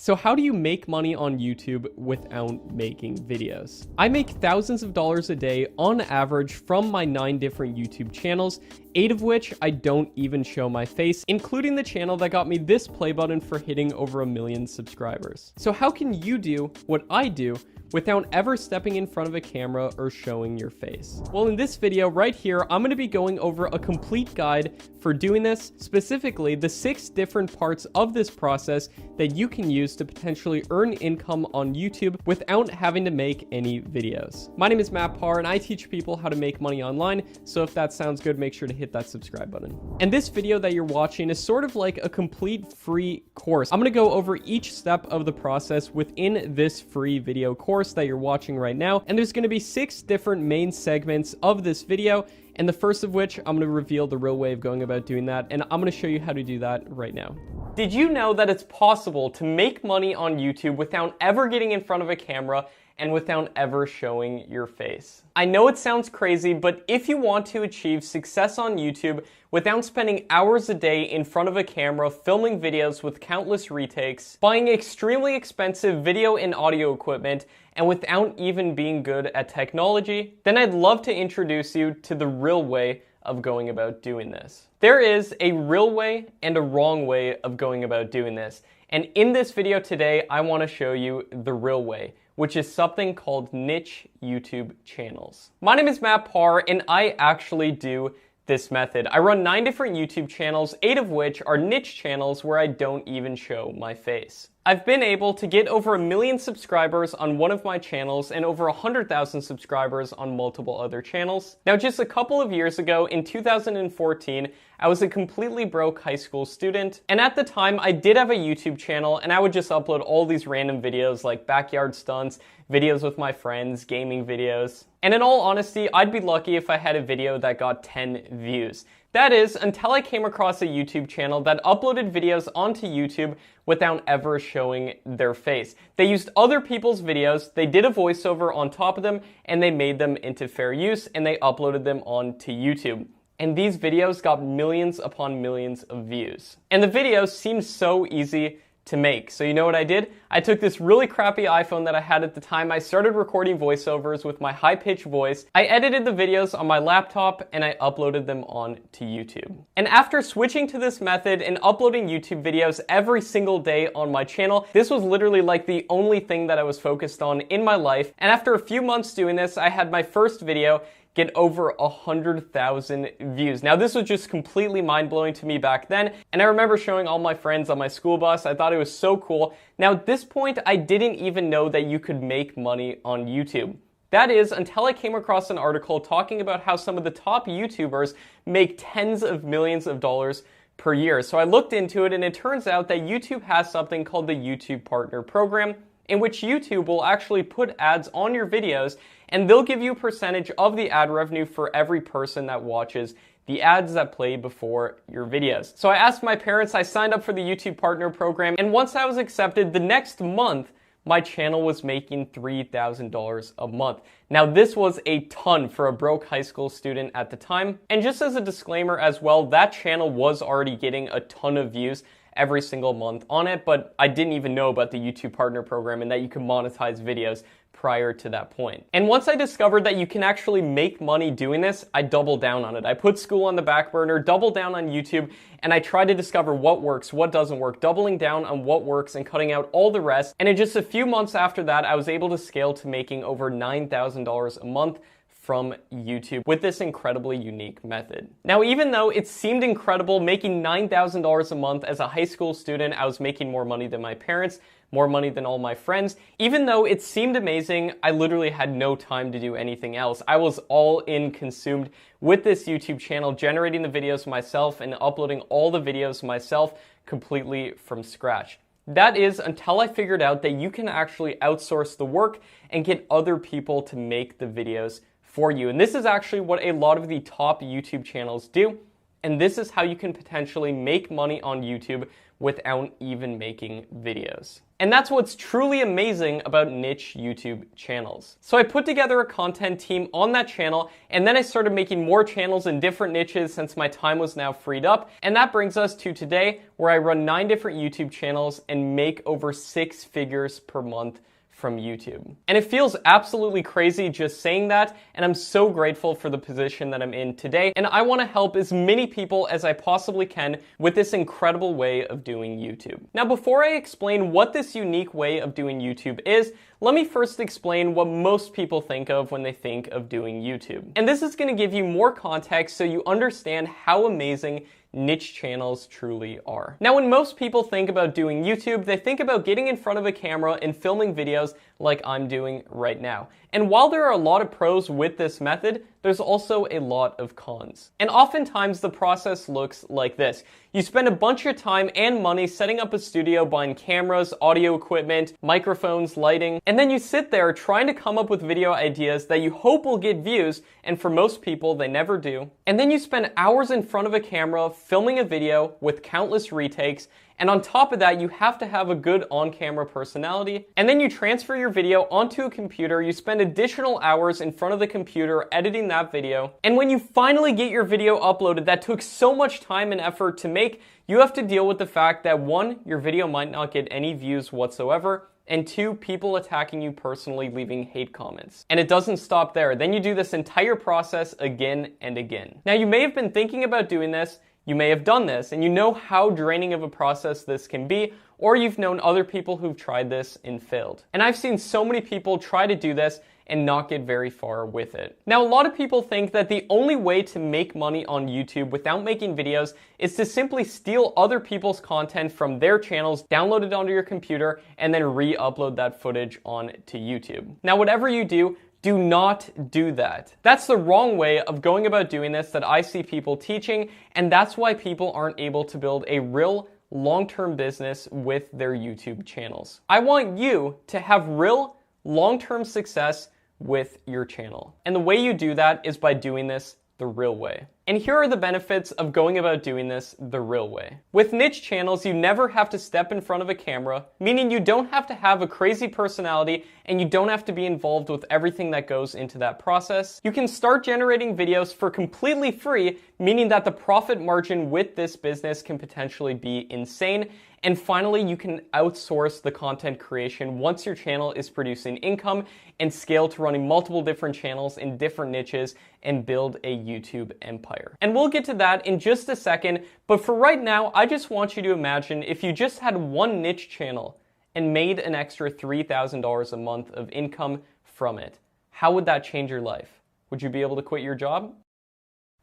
So how do you make money on YouTube without making videos? I make thousands of dollars a day on average from my 9 different YouTube channels, 8 of which I don't even show my face, including the channel that got me this play button for hitting over 1 million subscribers. So how can you do what I do without ever stepping in front of a camera or showing your face? Well, in this video right here, I'm gonna be going over a complete guide for doing this, specifically the 6 different parts of this process that you can use to potentially earn income on YouTube without having to make any videos. My name is Matt Parr, and I teach people how to make money online, so if that sounds good, make sure to hit that subscribe button. And this video that you're watching is sort of like a complete free course. I'm gonna go over each step of the process within this free video course that you're watching right now, and there's going to be 6 different main segments of this video, and the first of which I'm going to reveal the real way of going about doing that, and I'm going to show you how to do that right now. Did you know that it's possible to make money on YouTube without ever getting in front of a camera and without ever showing your face? I know it sounds crazy, but if you want to achieve success on YouTube without spending hours a day in front of a camera filming videos with countless retakes, buying extremely expensive video and audio equipment, and without even being good at technology, then I'd love to introduce you to the real way of going about doing this. There is a real way and a wrong way of going about doing this. And in this video today, I want to show you the real way, which is something called niche YouTube channels. My name is Matt Parr, and I actually do this method. I run 9 different YouTube channels, 8 of which are niche channels where I don't even show my face. I've been able to get over 1 million subscribers on one of my channels and over 100,000 subscribers on multiple other channels. Now, just a couple of years ago, in 2014, I was a completely broke high school student, and at the time, I did have a YouTube channel, and I would just upload all these random videos like backyard stunts, videos with my friends, gaming videos. And in all honesty, I'd be lucky if I had a video that got 10 views. That is, until I came across a YouTube channel that uploaded videos onto YouTube without ever showing their face. They used other people's videos, they did a voiceover on top of them, and they made them into fair use, and they uploaded them onto YouTube. And these videos got millions upon millions of views. And the videos seemed so easy to make. So you know what I did? I took this really crappy iPhone that I had at the time, I started recording voiceovers with my high-pitched voice, I edited the videos on my laptop, and I uploaded them onto YouTube. And after switching to this method and uploading YouTube videos every single day on my channel, this was literally like the only thing that I was focused on in my life. And after a few months doing this, I had my first video get over 100,000 views. Now, this was just completely mind-blowing to me back then, and I remember showing all my friends on my school bus. I thought it was so cool. Now, at this point, I didn't even know that you could make money on YouTube. That is, until I came across an article talking about how some of the top YouTubers make tens of millions of dollars per year. So I looked into it, and it turns out that YouTube has something called the YouTube Partner Program, in which YouTube will actually put ads on your videos, and they'll give you a percentage of the ad revenue for every person that watches the ads that play before your videos. So I asked my parents, I signed up for the YouTube Partner Program, and once I was accepted, the next month, my channel was making $3,000 a month. Now, this was a ton for a broke high school student at the time. And just as a disclaimer as well, that channel was already getting a ton of views every single month on it, but I didn't even know about the YouTube Partner Program and that you could monetize videos prior to that point. And once I discovered that you can actually make money doing this, I doubled down on it. I put school on the back burner, doubled down on YouTube, and I tried to discover what works, what doesn't work, doubling down on what works and cutting out all the rest. And in just a few months after that, I was able to scale to making over $9,000 a month from YouTube with this incredibly unique method. Now, even though it seemed incredible making $9,000 a month as a high school student, I was making more money than my parents, more money than all my friends. Even though it seemed amazing, I literally had no time to do anything else. I was all in consumed with this YouTube channel, generating the videos myself and uploading all the videos myself completely from scratch. That is, until I figured out that you can actually outsource the work and get other people to make the videos for you. And this is actually what a lot of the top YouTube channels do. And this is how you can potentially make money on YouTube without even making videos. And that's what's truly amazing about niche YouTube channels. So I put together a content team on that channel, and then I started making more channels in different niches since my time was now freed up. And that brings us to today, where I run 9 different YouTube channels and make over 6 figures per month from YouTube. And it feels absolutely crazy just saying that, and I'm so grateful for the position that I'm in today, and I want to help as many people as I possibly can with this incredible way of doing YouTube. Now, before I explain what this unique way of doing YouTube is, let me first explain what most people think of when they think of doing YouTube. And this is going to give you more context so you understand how amazing niche channels truly are. Now, when most people think about doing YouTube, they think about getting in front of a camera and filming videos like I'm doing right now. And while there are a lot of pros with this method, there's also a lot of cons. And oftentimes the process looks like this. You spend a bunch of time and money setting up a studio, buying cameras, audio equipment, microphones, lighting, and then you sit there trying to come up with video ideas that you hope will get views, and for most people, they never do. And then you spend hours in front of a camera filming a video with countless retakes, and on top of that, you have to have a good on-camera personality. And then you transfer your video onto a computer, you spend additional hours in front of the computer editing that video. And when you finally get your video uploaded that took so much time and effort to make, you have to deal with the fact that 1, your video might not get any views whatsoever, and 2, people attacking you personally, leaving hate comments. And it doesn't stop there. Then you do this entire process again and again. Now, you may have been thinking about doing this, you may have done this, and you know how draining of a process this can be, or you've known other people who've tried this and failed. And I've seen so many people try to do this and not get very far with it. Now, a lot of people think that the only way to make money on YouTube without making videos is to simply steal other people's content from their channels, download it onto your computer, and then re-upload that footage onto YouTube. Now, whatever you do not do that. That's the wrong way of going about doing this that I see people teaching, and that's why people aren't able to build a real long-term business with their YouTube channels. I want you to have real long-term success with your channel. And the way you do that is by doing this the real way. And here are the benefits of going about doing this the real way. With niche channels, you never have to step in front of a camera, meaning you don't have to have a crazy personality and you don't have to be involved with everything that goes into that process. You can start generating videos for completely free, meaning that the profit margin with this business can potentially be insane. And finally, you can outsource the content creation once your channel is producing income and scale to running multiple different channels in different niches and build a YouTube empire. And we'll get to that in just a second, but for right now, I just want you to imagine if you just had one niche channel and made an extra $3,000 a month of income from it. How would that change your life? Would you be able to quit your job?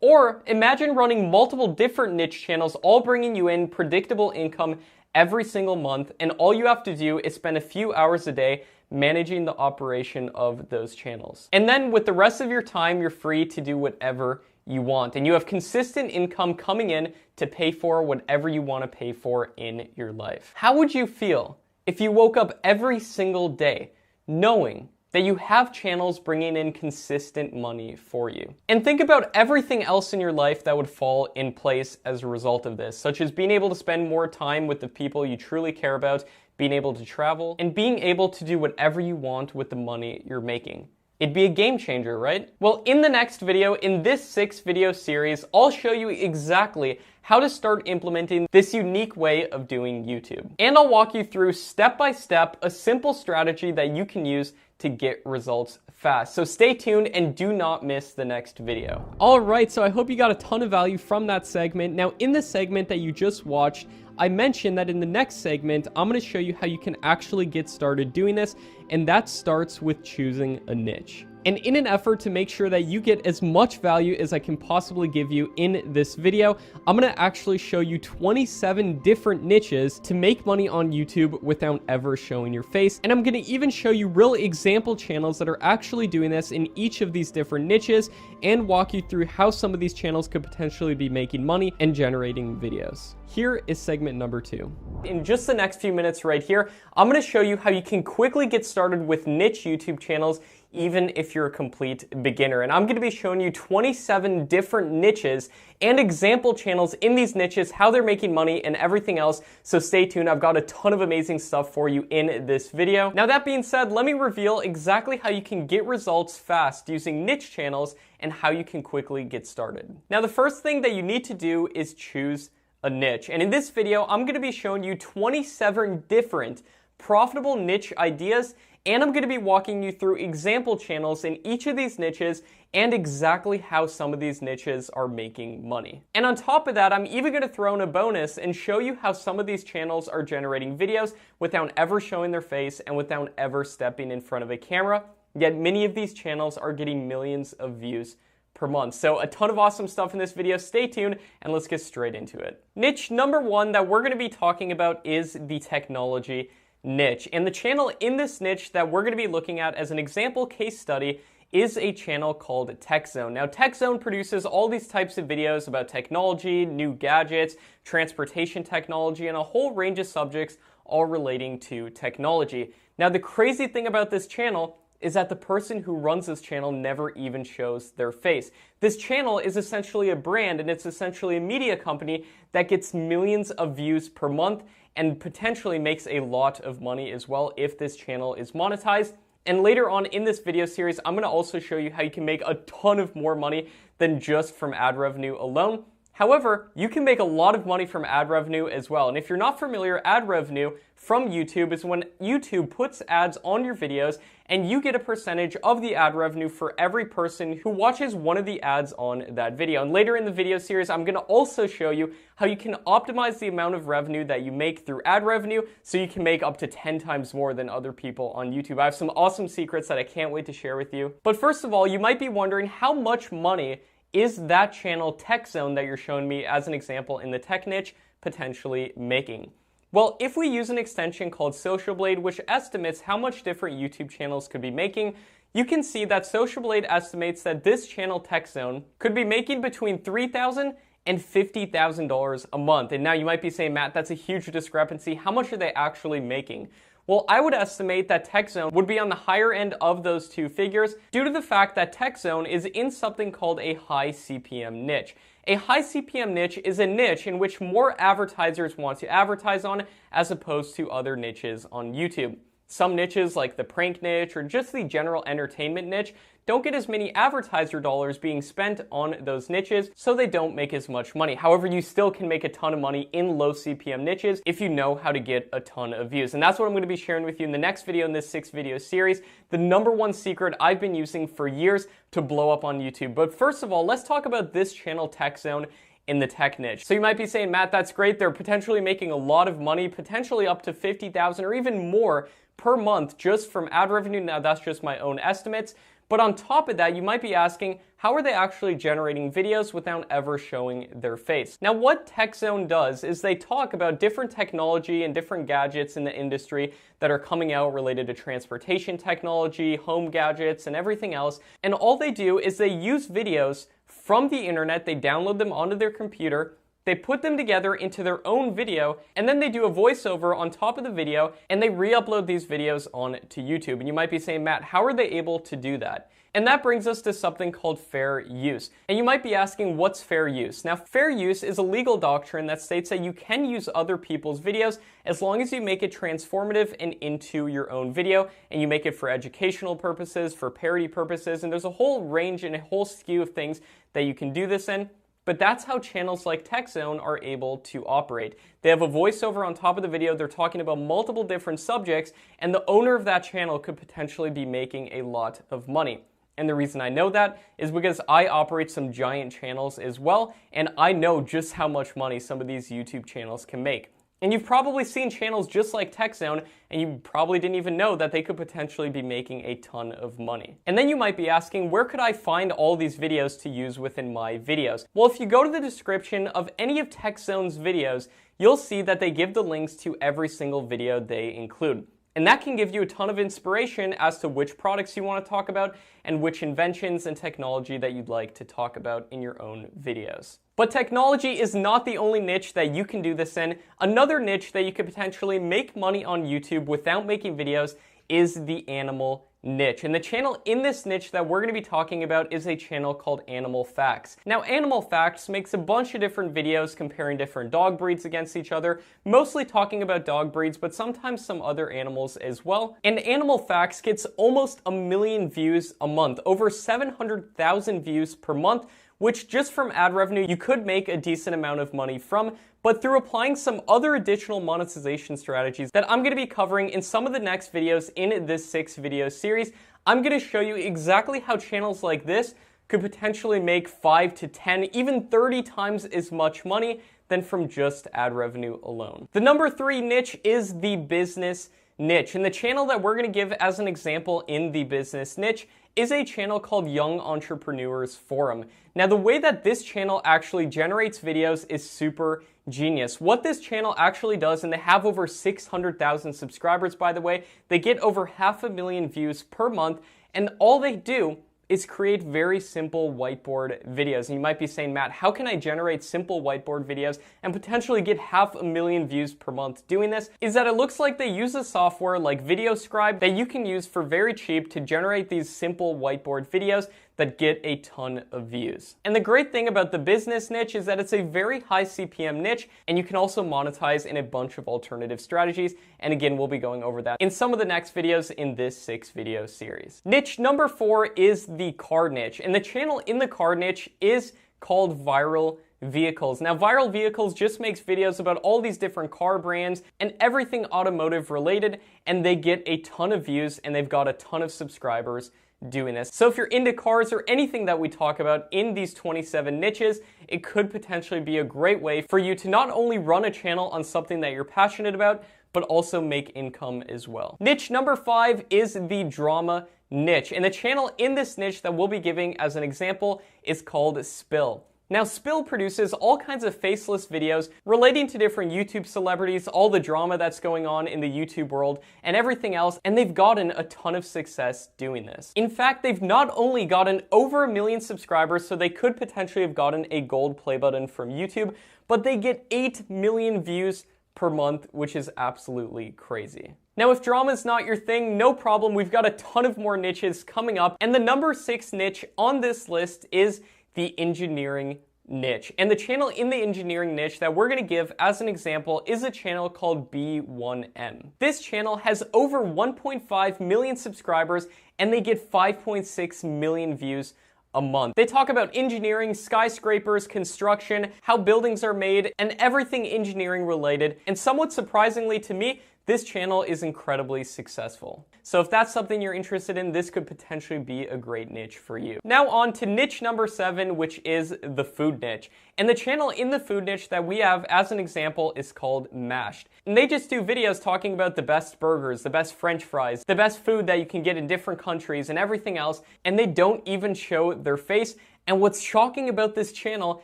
Or imagine running multiple different niche channels, all bringing you in predictable income every single month, and all you have to do is spend a few hours a day managing the operation of those channels. And then with the rest of your time, you're free to do whatever you want, and you have consistent income coming in to pay for whatever you want to pay for in your life. How would you feel if you woke up every single day knowing that you have channels bringing in consistent money for you? And think about everything else in your life that would fall in place as a result of this, such as being able to spend more time with the people you truly care about, being able to travel, and being able to do whatever you want with the money you're making. It'd be a game changer, right? Well, in the next video, in this 6-video series, I'll show you exactly how to start implementing this unique way of doing YouTube. And I'll walk you through step by step a simple strategy that you can use to get results fast. So stay tuned and do not miss the next video. All right, so I hope you got a ton of value from that segment. Now, in the segment that you just watched, I mentioned that in the next segment, I'm going to show you how you can actually get started doing this, and that starts with choosing a niche. And in an effort to make sure that you get as much value as I can possibly give you in this video, I'm going to actually show you 27 different niches to make money on YouTube without ever showing your face. And I'm going to even show you real example channels that are actually doing this in each of these different niches and walk you through how some of these channels could potentially be making money and generating videos. Here is segment number 2. In just the next few minutes right here, I'm going to show you how you can quickly get started with niche YouTube channels even if you're a complete beginner. And I'm going to be showing you 27 different niches and example channels in these niches, how they're making money and everything else. So stay tuned. I've got a ton of amazing stuff for you in this video. Now that being said, let me reveal exactly how you can get results fast using niche channels and how you can quickly get started. Now the first thing that you need to do is choose a niche. And in this video, I'm going to be showing you 27 different profitable niche ideas, and I'm going to be walking you through example channels in each of these niches and exactly how some of these niches are making money. And on top of that, I'm even going to throw in a bonus and show you how some of these channels are generating videos without ever showing their face and without ever stepping in front of a camera. Yet many of these channels are getting millions of views per month. So a ton of awesome stuff in this video. Stay tuned and let's get straight into it. Niche number one that we're going to be talking about is the technology niche. And the channel in this niche that we're going to be looking at as an example case study is a channel called TechZone. Now, TechZone produces all these types of videos about technology, new gadgets, transportation technology, and a whole range of subjects all relating to technology. Now, the crazy thing about this channel is that the person who runs this channel never even shows their face. This channel is essentially a brand, and it's essentially a media company that gets millions of views per month and potentially makes a lot of money as well if this channel is monetized. And later on in this video series, I'm going to also show you how you can make a ton of more money than just from ad revenue alone. However, you can make a lot of money from ad revenue as well. And if you're not familiar, ad revenue from YouTube is when YouTube puts ads on your videos and you get a percentage of the ad revenue for every person who watches one of the ads on that video. And later in the video series, I'm going to also show you how you can optimize the amount of revenue that you make through ad revenue so you can make up to 10 times more than other people on YouTube. I have some awesome secrets that I can't wait to share with you. But first of all, you might be wondering how much money is that channel TechZone that you're showing me as an example in the tech niche potentially making? Well, if we use an extension called Social Blade, which estimates how much different YouTube channels could be making, you can see that Social Blade estimates that this channel TechZone could be making between $3,000 and $50,000 a month. And now you might be saying, Matt, that's a huge discrepancy. How much are they actually making? Well, I would estimate that TechZone would be on the higher end of those two figures due to the fact that TechZone is in something called a high CPM niche. A high CPM niche is a niche in which more advertisers want to advertise on as opposed to other niches on YouTube. Some niches like the prank niche or just the general entertainment niche don't get as many advertiser dollars being spent on those niches, so they don't make as much money. However, you still can make a ton of money in low CPM niches if you know how to get a ton of views. And that's what I'm going to be sharing with you in the next video in this 6-video series, the number one secret I've been using for years to blow up on YouTube. But first of all, let's talk about this channel TechZone in the tech niche. So you might be saying, Matt, that's great. They're potentially making a lot of money, potentially up to $50,000 or even more per month just from ad revenue. Now that's just my own estimates. But on top of that, you might be asking, how are they actually generating videos without ever showing their face? Now, what TechZone does is they talk about different technology and different gadgets in the industry that are coming out related to transportation technology, home gadgets, and everything else. And all they do is they use videos from the internet, they download them onto their computer, they put them together into their own video, and then they do a voiceover on top of the video, and they re-upload these videos onto YouTube. And you might be saying, Matt, how are they able to do that? And that brings us to something called fair use. And you might be asking, what's fair use? Now, fair use is a legal doctrine that states that you can use other people's videos as long as you make it transformative and into your own video, and you make it for educational purposes, for parody purposes, and there's a whole range and a whole skew of things that you can do this in. But that's how channels like TechZone are able to operate. They have a voiceover on top of the video, they're talking about multiple different subjects, and the owner of that channel could potentially be making a lot of money. And the reason I know that is because I operate some giant channels as well, and I know just how much money some of these YouTube channels can make. And you've probably seen channels just like TechZone, and you probably didn't even know that they could potentially be making a ton of money. And then you might be asking, where could I find all these videos to use within my videos? Well, if you go to the description of any of TechZone's videos, you'll see that they give the links to every single video they include. And that can give you a ton of inspiration as to which products you want to talk about and which inventions and technology that you'd like to talk about in your own videos. But technology is not the only niche that you can do this in. Another niche that you could potentially make money on YouTube without making videos is the animal niche. And the channel in this niche that we're going to be talking about is a channel called Animal Facts. Now, Animal Facts makes a bunch of different videos comparing different dog breeds against each other, mostly talking about dog breeds, but sometimes some other animals as well. And Animal Facts gets almost 1 million views a month, over 700,000 views per month, which just from ad revenue you could make a decent amount of money from, but through applying some other additional monetization strategies that I'm going to be covering in some of the next videos in this 6-video series, I'm going to show you exactly how channels like this could potentially make 5 to 10, even 30 times as much money than from just ad revenue alone. The number 3 niche is the business niche, and the channel that we're going to give as an example in the business niche is a channel called Young Entrepreneurs Forum. Now, the way that this channel actually generates videos is super genius. What this channel actually does, and they have over 600,000 subscribers, by the way, they get over 500,000 views per month, and all they do is create very simple whiteboard videos. And you might be saying, Matt, how can I generate simple whiteboard videos and potentially get 500,000 views per month doing this? Is that it looks like they use a software like VideoScribe that you can use for very cheap to generate these simple whiteboard videos that get a ton of views. And the great thing about the business niche is that it's a very high CPM niche, and you can also monetize in a bunch of alternative strategies. And again, we'll be going over that in some of the next videos in this 6-video series. Niche number 4 is the car niche, and the channel in the car niche is called Viral Vehicles. Now, Viral Vehicles just makes videos about all these different car brands and everything automotive related, and they get a ton of views and they've got a ton of subscribers doing this. So if you're into cars or anything that we talk about in these 27 niches, it could potentially be a great way for you to not only run a channel on something that you're passionate about, but also make income as well. Niche number 5 is the drama niche, and the channel in this niche that we'll be giving as an example is called Spill. Now, Spill produces all kinds of faceless videos relating to different YouTube celebrities, all the drama that's going on in the YouTube world, and everything else, and they've gotten a ton of success doing this. In fact, they've not only gotten over 1 million subscribers, so they could potentially have gotten a gold play button from YouTube, but they get 8 million views per month, which is absolutely crazy. Now, if drama is not your thing, no problem. We've got a ton of more niches coming up, and the number 6 niche on this list is the engineering niche. And the channel in the engineering niche that we're going to give as an example is a channel called B1M. This channel has over 1.5 million subscribers, and they get 5.6 million views a month. They talk about engineering, skyscrapers, construction, how buildings are made, and everything engineering related. And somewhat surprisingly to me, this channel is incredibly successful. So if that's something you're interested in, this could potentially be a great niche for you. Now on to niche number 7, which is the food niche. And the channel in the food niche that we have as an example is called Mashed. And they just do videos talking about the best burgers, the best French fries, the best food that you can get in different countries and everything else. And they don't even show their face. And what's shocking about this channel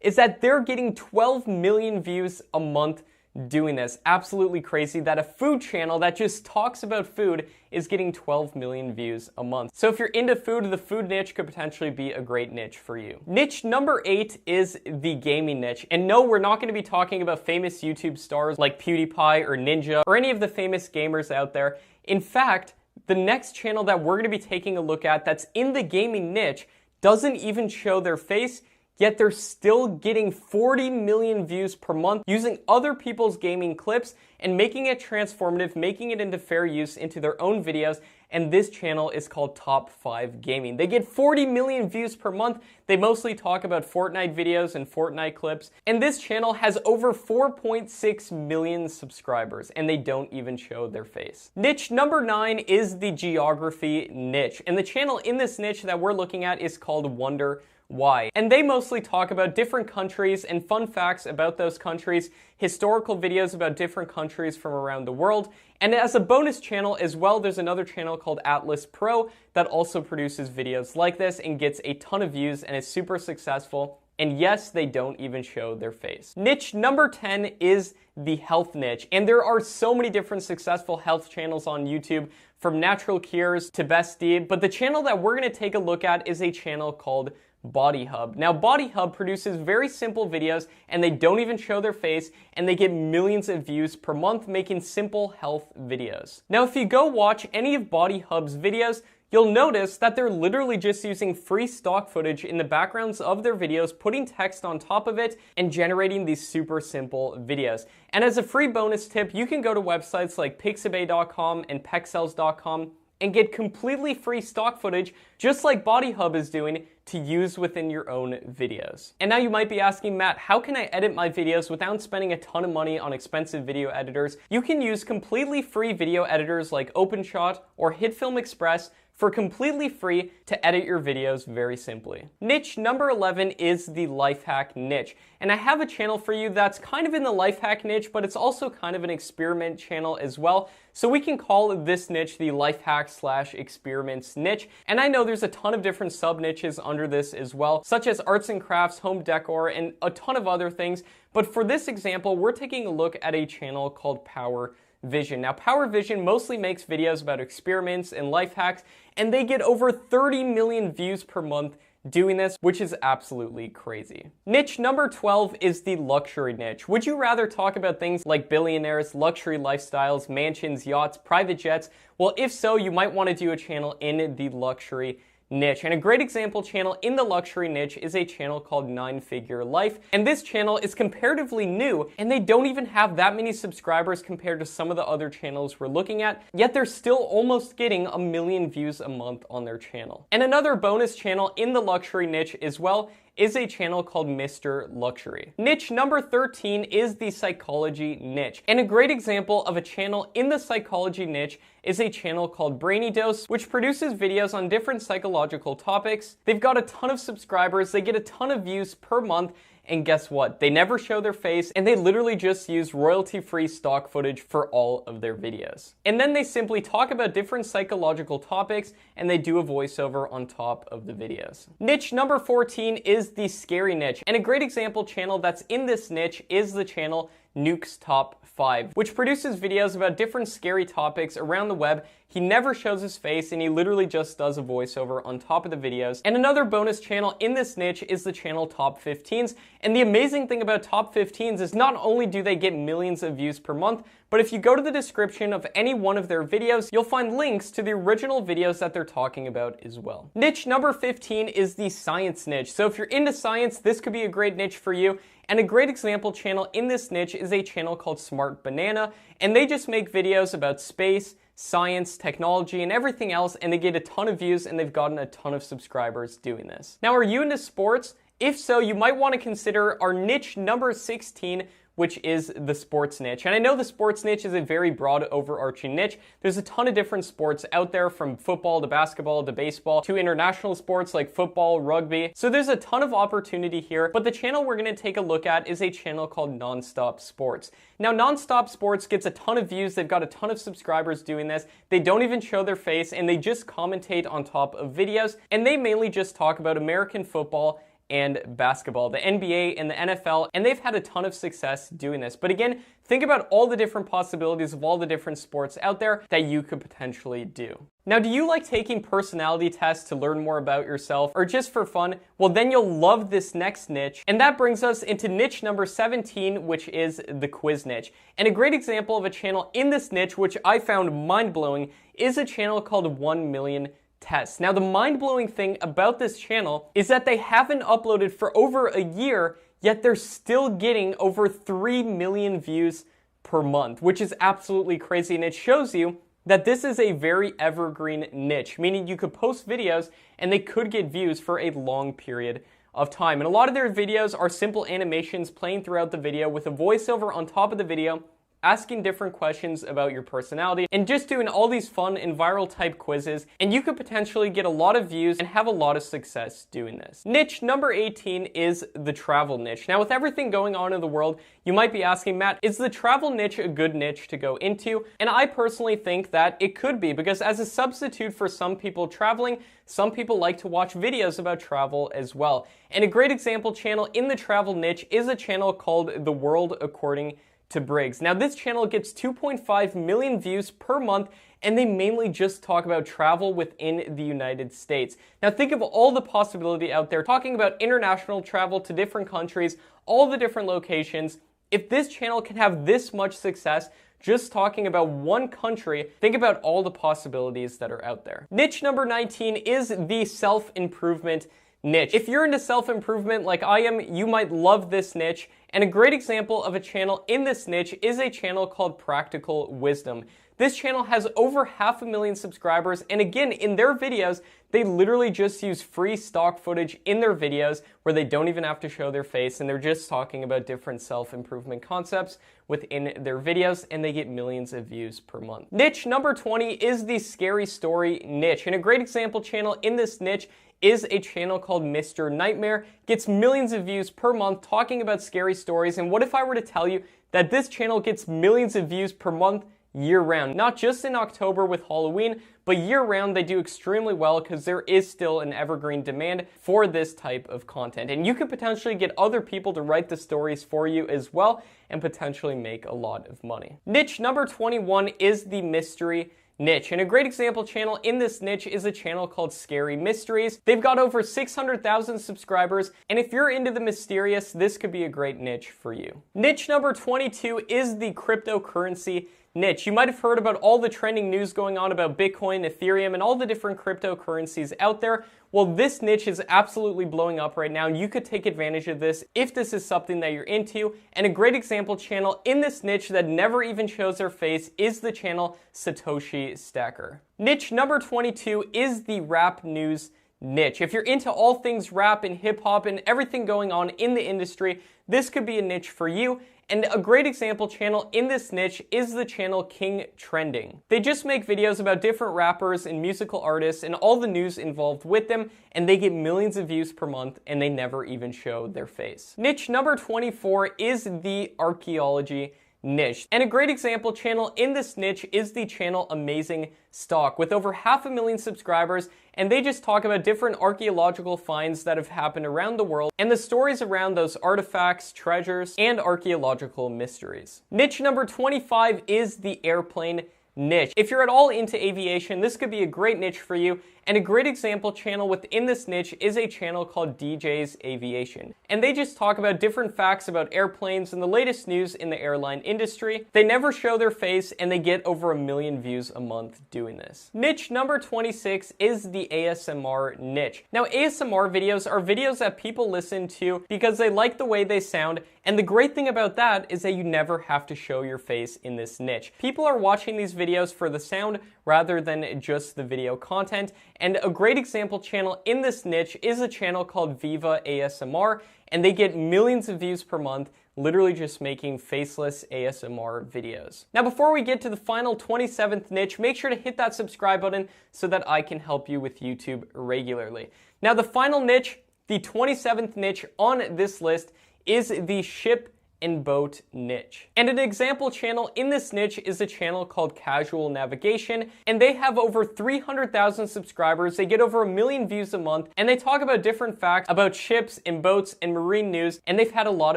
is that they're getting 12 million views a month doing this. Absolutely crazy that a food channel that just talks about food is getting 12 million views a month. So if you're into food, the food niche could potentially be a great niche for you. Niche number 8 is the gaming niche. And no, we're not going to be talking about famous YouTube stars like PewDiePie or Ninja or any of the famous gamers out there. In fact, the next channel that we're going to be taking a look at that's in the gaming niche doesn't even show their face, yet they're still getting 40 million views per month using other people's gaming clips and making it transformative, making it into fair use into their own videos. And this channel is called Top 5 Gaming. They get 40 million views per month. They mostly talk about Fortnite videos and Fortnite clips. And this channel has over 4.6 million subscribers, and they don't even show their face. Niche number 9 is the geography niche. And the channel in this niche that we're looking at is called Wonder Why. And they mostly talk about different countries and fun facts about those countries, historical videos about different countries from around the world. And as a bonus channel as well, there's another channel called Atlas Pro that also produces videos like this and gets a ton of views and is super successful. And yes, they don't even show their face. Niche number 10 is the health niche. And there are so many different successful health channels on YouTube, from Natural Cures to Best Deed. But the channel that we're going to take a look at is a channel called Body Hub. Now, Body Hub produces very simple videos, and they don't even show their face, and they get millions of views per month making simple health videos. Now, if you go watch any of Body Hub's videos, you'll notice that they're literally just using free stock footage in the backgrounds of their videos, putting text on top of it, and generating these super simple videos. And as a free bonus tip, you can go to websites like pixabay.com and pexels.com and get completely free stock footage, just like BodyHub is doing, to use within your own videos. And now you might be asking, Matt, how can I edit my videos without spending a ton of money on expensive video editors? You can use completely free video editors like OpenShot or HitFilm Express for completely free to edit your videos very simply. Niche number 11 is the life hack niche. And I have a channel for you that's kind of in the life hack niche, but it's also kind of an experiment channel as well. So we can call this niche the life hack / experiments niche. And I know there's a ton of different sub niches under this as well, such as arts and crafts, home decor, and a ton of other things. But for this example, we're taking a look at a channel called Power Vision. Now, Power Vision mostly makes videos about experiments and life hacks, and they get over 30 million views per month doing this, which is absolutely crazy. Niche number 12 is the luxury niche. Would you rather talk about things like billionaires, luxury lifestyles, mansions, yachts, private jets? Well, if so, you might want to do a channel in the luxury niche. And a great example channel in the luxury niche is a channel called 9 Figure Life. And this channel is comparatively new, and they don't even have that many subscribers compared to some of the other channels we're looking at, yet they're still almost getting 1 million views a month on their channel. And another bonus channel in the luxury niche as well is a channel called Mr. Luxury. Niche number 13 is the psychology niche. And a great example of a channel in the psychology niche is a channel called Brainy Dose, which produces videos on different psychological topics. They've got a ton of subscribers, they get a ton of views per month, and guess what? They never show their face, and they literally just use royalty-free stock footage for all of their videos. And then they simply talk about different psychological topics, and they do a voiceover on top of the videos. Niche number 14 is the scary niche. And a great example channel that's in this niche is the channel Nuke's Top 5, which produces videos about different scary topics around the web. He never shows his face, and he literally just does a voiceover on top of the videos. And another bonus channel in this niche is the channel Top 15s. And the amazing thing about Top 15s is not only do they get millions of views per month, but if you go to the description of any one of their videos, you'll find links to the original videos that they're talking about as well. Niche number 15 is the science niche. So if you're into science, this could be a great niche for you. And a great example channel in this niche is a channel called Smart Banana, and they just make videos about space, science, technology, and everything else, and they get a ton of views, and they've gotten a ton of subscribers doing this. Now, are you into sports? If so, you might want to consider our niche number 16, which is the sports niche. And I know the sports niche is a very broad overarching niche. There's a ton of different sports out there, from football to basketball to baseball to international sports like football, rugby. So there's a ton of opportunity here, but the channel we're gonna take a look at is a channel called Nonstop Sports. Now, Nonstop Sports gets a ton of views. They've got a ton of subscribers doing this. They don't even show their face, and they just commentate on top of videos, and they mainly just talk about American football and basketball, the NBA and the NFL, and they've had a ton of success doing this. But again, think about all the different possibilities of all the different sports out there that you could potentially do. Now, do you like taking personality tests to learn more about yourself, or just for fun? Well, then you'll love this next niche. And that brings us into niche number 17, which is the quiz niche. And a great example of a channel in this niche, which I found mind-blowing, is a channel called 1 Million Tests. Now, the mind-blowing thing about this channel is that they haven't uploaded for over a year, yet they're still getting over 3 million views per month, which is absolutely crazy. And it shows you that this is a very evergreen niche, meaning you could post videos and they could get views for a long period of time. And a lot of their videos are simple animations playing throughout the video with a voiceover on top of the video, asking different questions about your personality, and just doing all these fun and viral type quizzes, and you could potentially get a lot of views and have a lot of success doing this. Niche number 18 is the travel niche. Now, with everything going on in the world, you might be asking, Matt, is the travel niche a good niche to go into? And I personally think that it could be, because as a substitute for some people traveling, some people like to watch videos about travel as well. And a great example channel in the travel niche is a channel called The World According to Briggs. Now, this channel gets 2.5 million views per month, and they mainly just talk about travel within the United States. Now, think of all the possibility out there, talking about international travel to different countries, all the different locations. If this channel can have this much success, just talking about one country, think about all the possibilities that are out there. Niche number 19 is the self-improvement niche. If you're into self-improvement like I am, you might love this niche. And a great example of a channel in this niche is a channel called Practical Wisdom. This channel has over 500,000 subscribers, and again, in their videos, they literally just use free stock footage in their videos where they don't even have to show their face, and they're just talking about different self-improvement concepts within their videos, and they get millions of views per month. Niche number 20 is the scary story niche, and a great example channel in this niche is a channel called Mr. Nightmare. Gets millions of views per month talking about scary stories, and what if I were to tell you that this channel gets millions of views per month year-round? Not just in October with Halloween, but year-round they do extremely well because there is still an evergreen demand for this type of content. And you could potentially get other people to write the stories for you as well and potentially make a lot of money. Niche number 21 is the mystery niche. And a great example channel in this niche is a channel called Scary Mysteries. They've got over 600,000 subscribers, and if you're into the mysterious, this could be a great niche for you. Niche number 22 is the cryptocurrency niche. You might have heard about all the trending news going on about Bitcoin, Ethereum, and all the different cryptocurrencies out there. Well, this niche is absolutely blowing up right now, and you could take advantage of this if this is something that you're into. And a great example channel in this niche that never even shows their face is the channel Satoshi Stacker. Niche number 22 is the rap news niche. If you're into all things rap and hip hop and everything going on in the industry, this could be a niche for you. And a great example channel in this niche is the channel King Trending. They just make videos about different rappers and musical artists and all the news involved with them, and they get millions of views per month, and they never even show their face. Niche number 24 is the archaeology niche. And a great example channel in this niche is the channel Amazing Stock with over 500,000 subscribers, and they just talk about different archaeological finds that have happened around the world and the stories around those artifacts, treasures, and archaeological mysteries. Niche number 25 is the airplane niche. If you're at all into aviation, this could be a great niche for you, and a great example channel within this niche is a channel called DJ's Aviation. And they just talk about different facts about airplanes and the latest news in the airline industry. They never show their face, and they get over 1 million views a month doing this. Niche number 26 is the ASMR niche. Now, ASMR videos are videos that people listen to because they like the way they sound, and the great thing about that is that you never have to show your face in this niche. People are watching these videos for the sound rather than just the video content. And a great example channel in this niche is a channel called Viva ASMR, and they get millions of views per month, literally just making faceless ASMR videos. Now, before we get to the final 27th niche, make sure to hit that subscribe button so that I can help you with YouTube regularly. Now, the final niche, the 27th niche on this list, is the ship and boat niche. And an example channel in this niche is a channel called Casual Navigation, and they have over 300,000 subscribers. They get over 1 million views a month, and they talk about different facts about ships and boats and marine news, and they've had a lot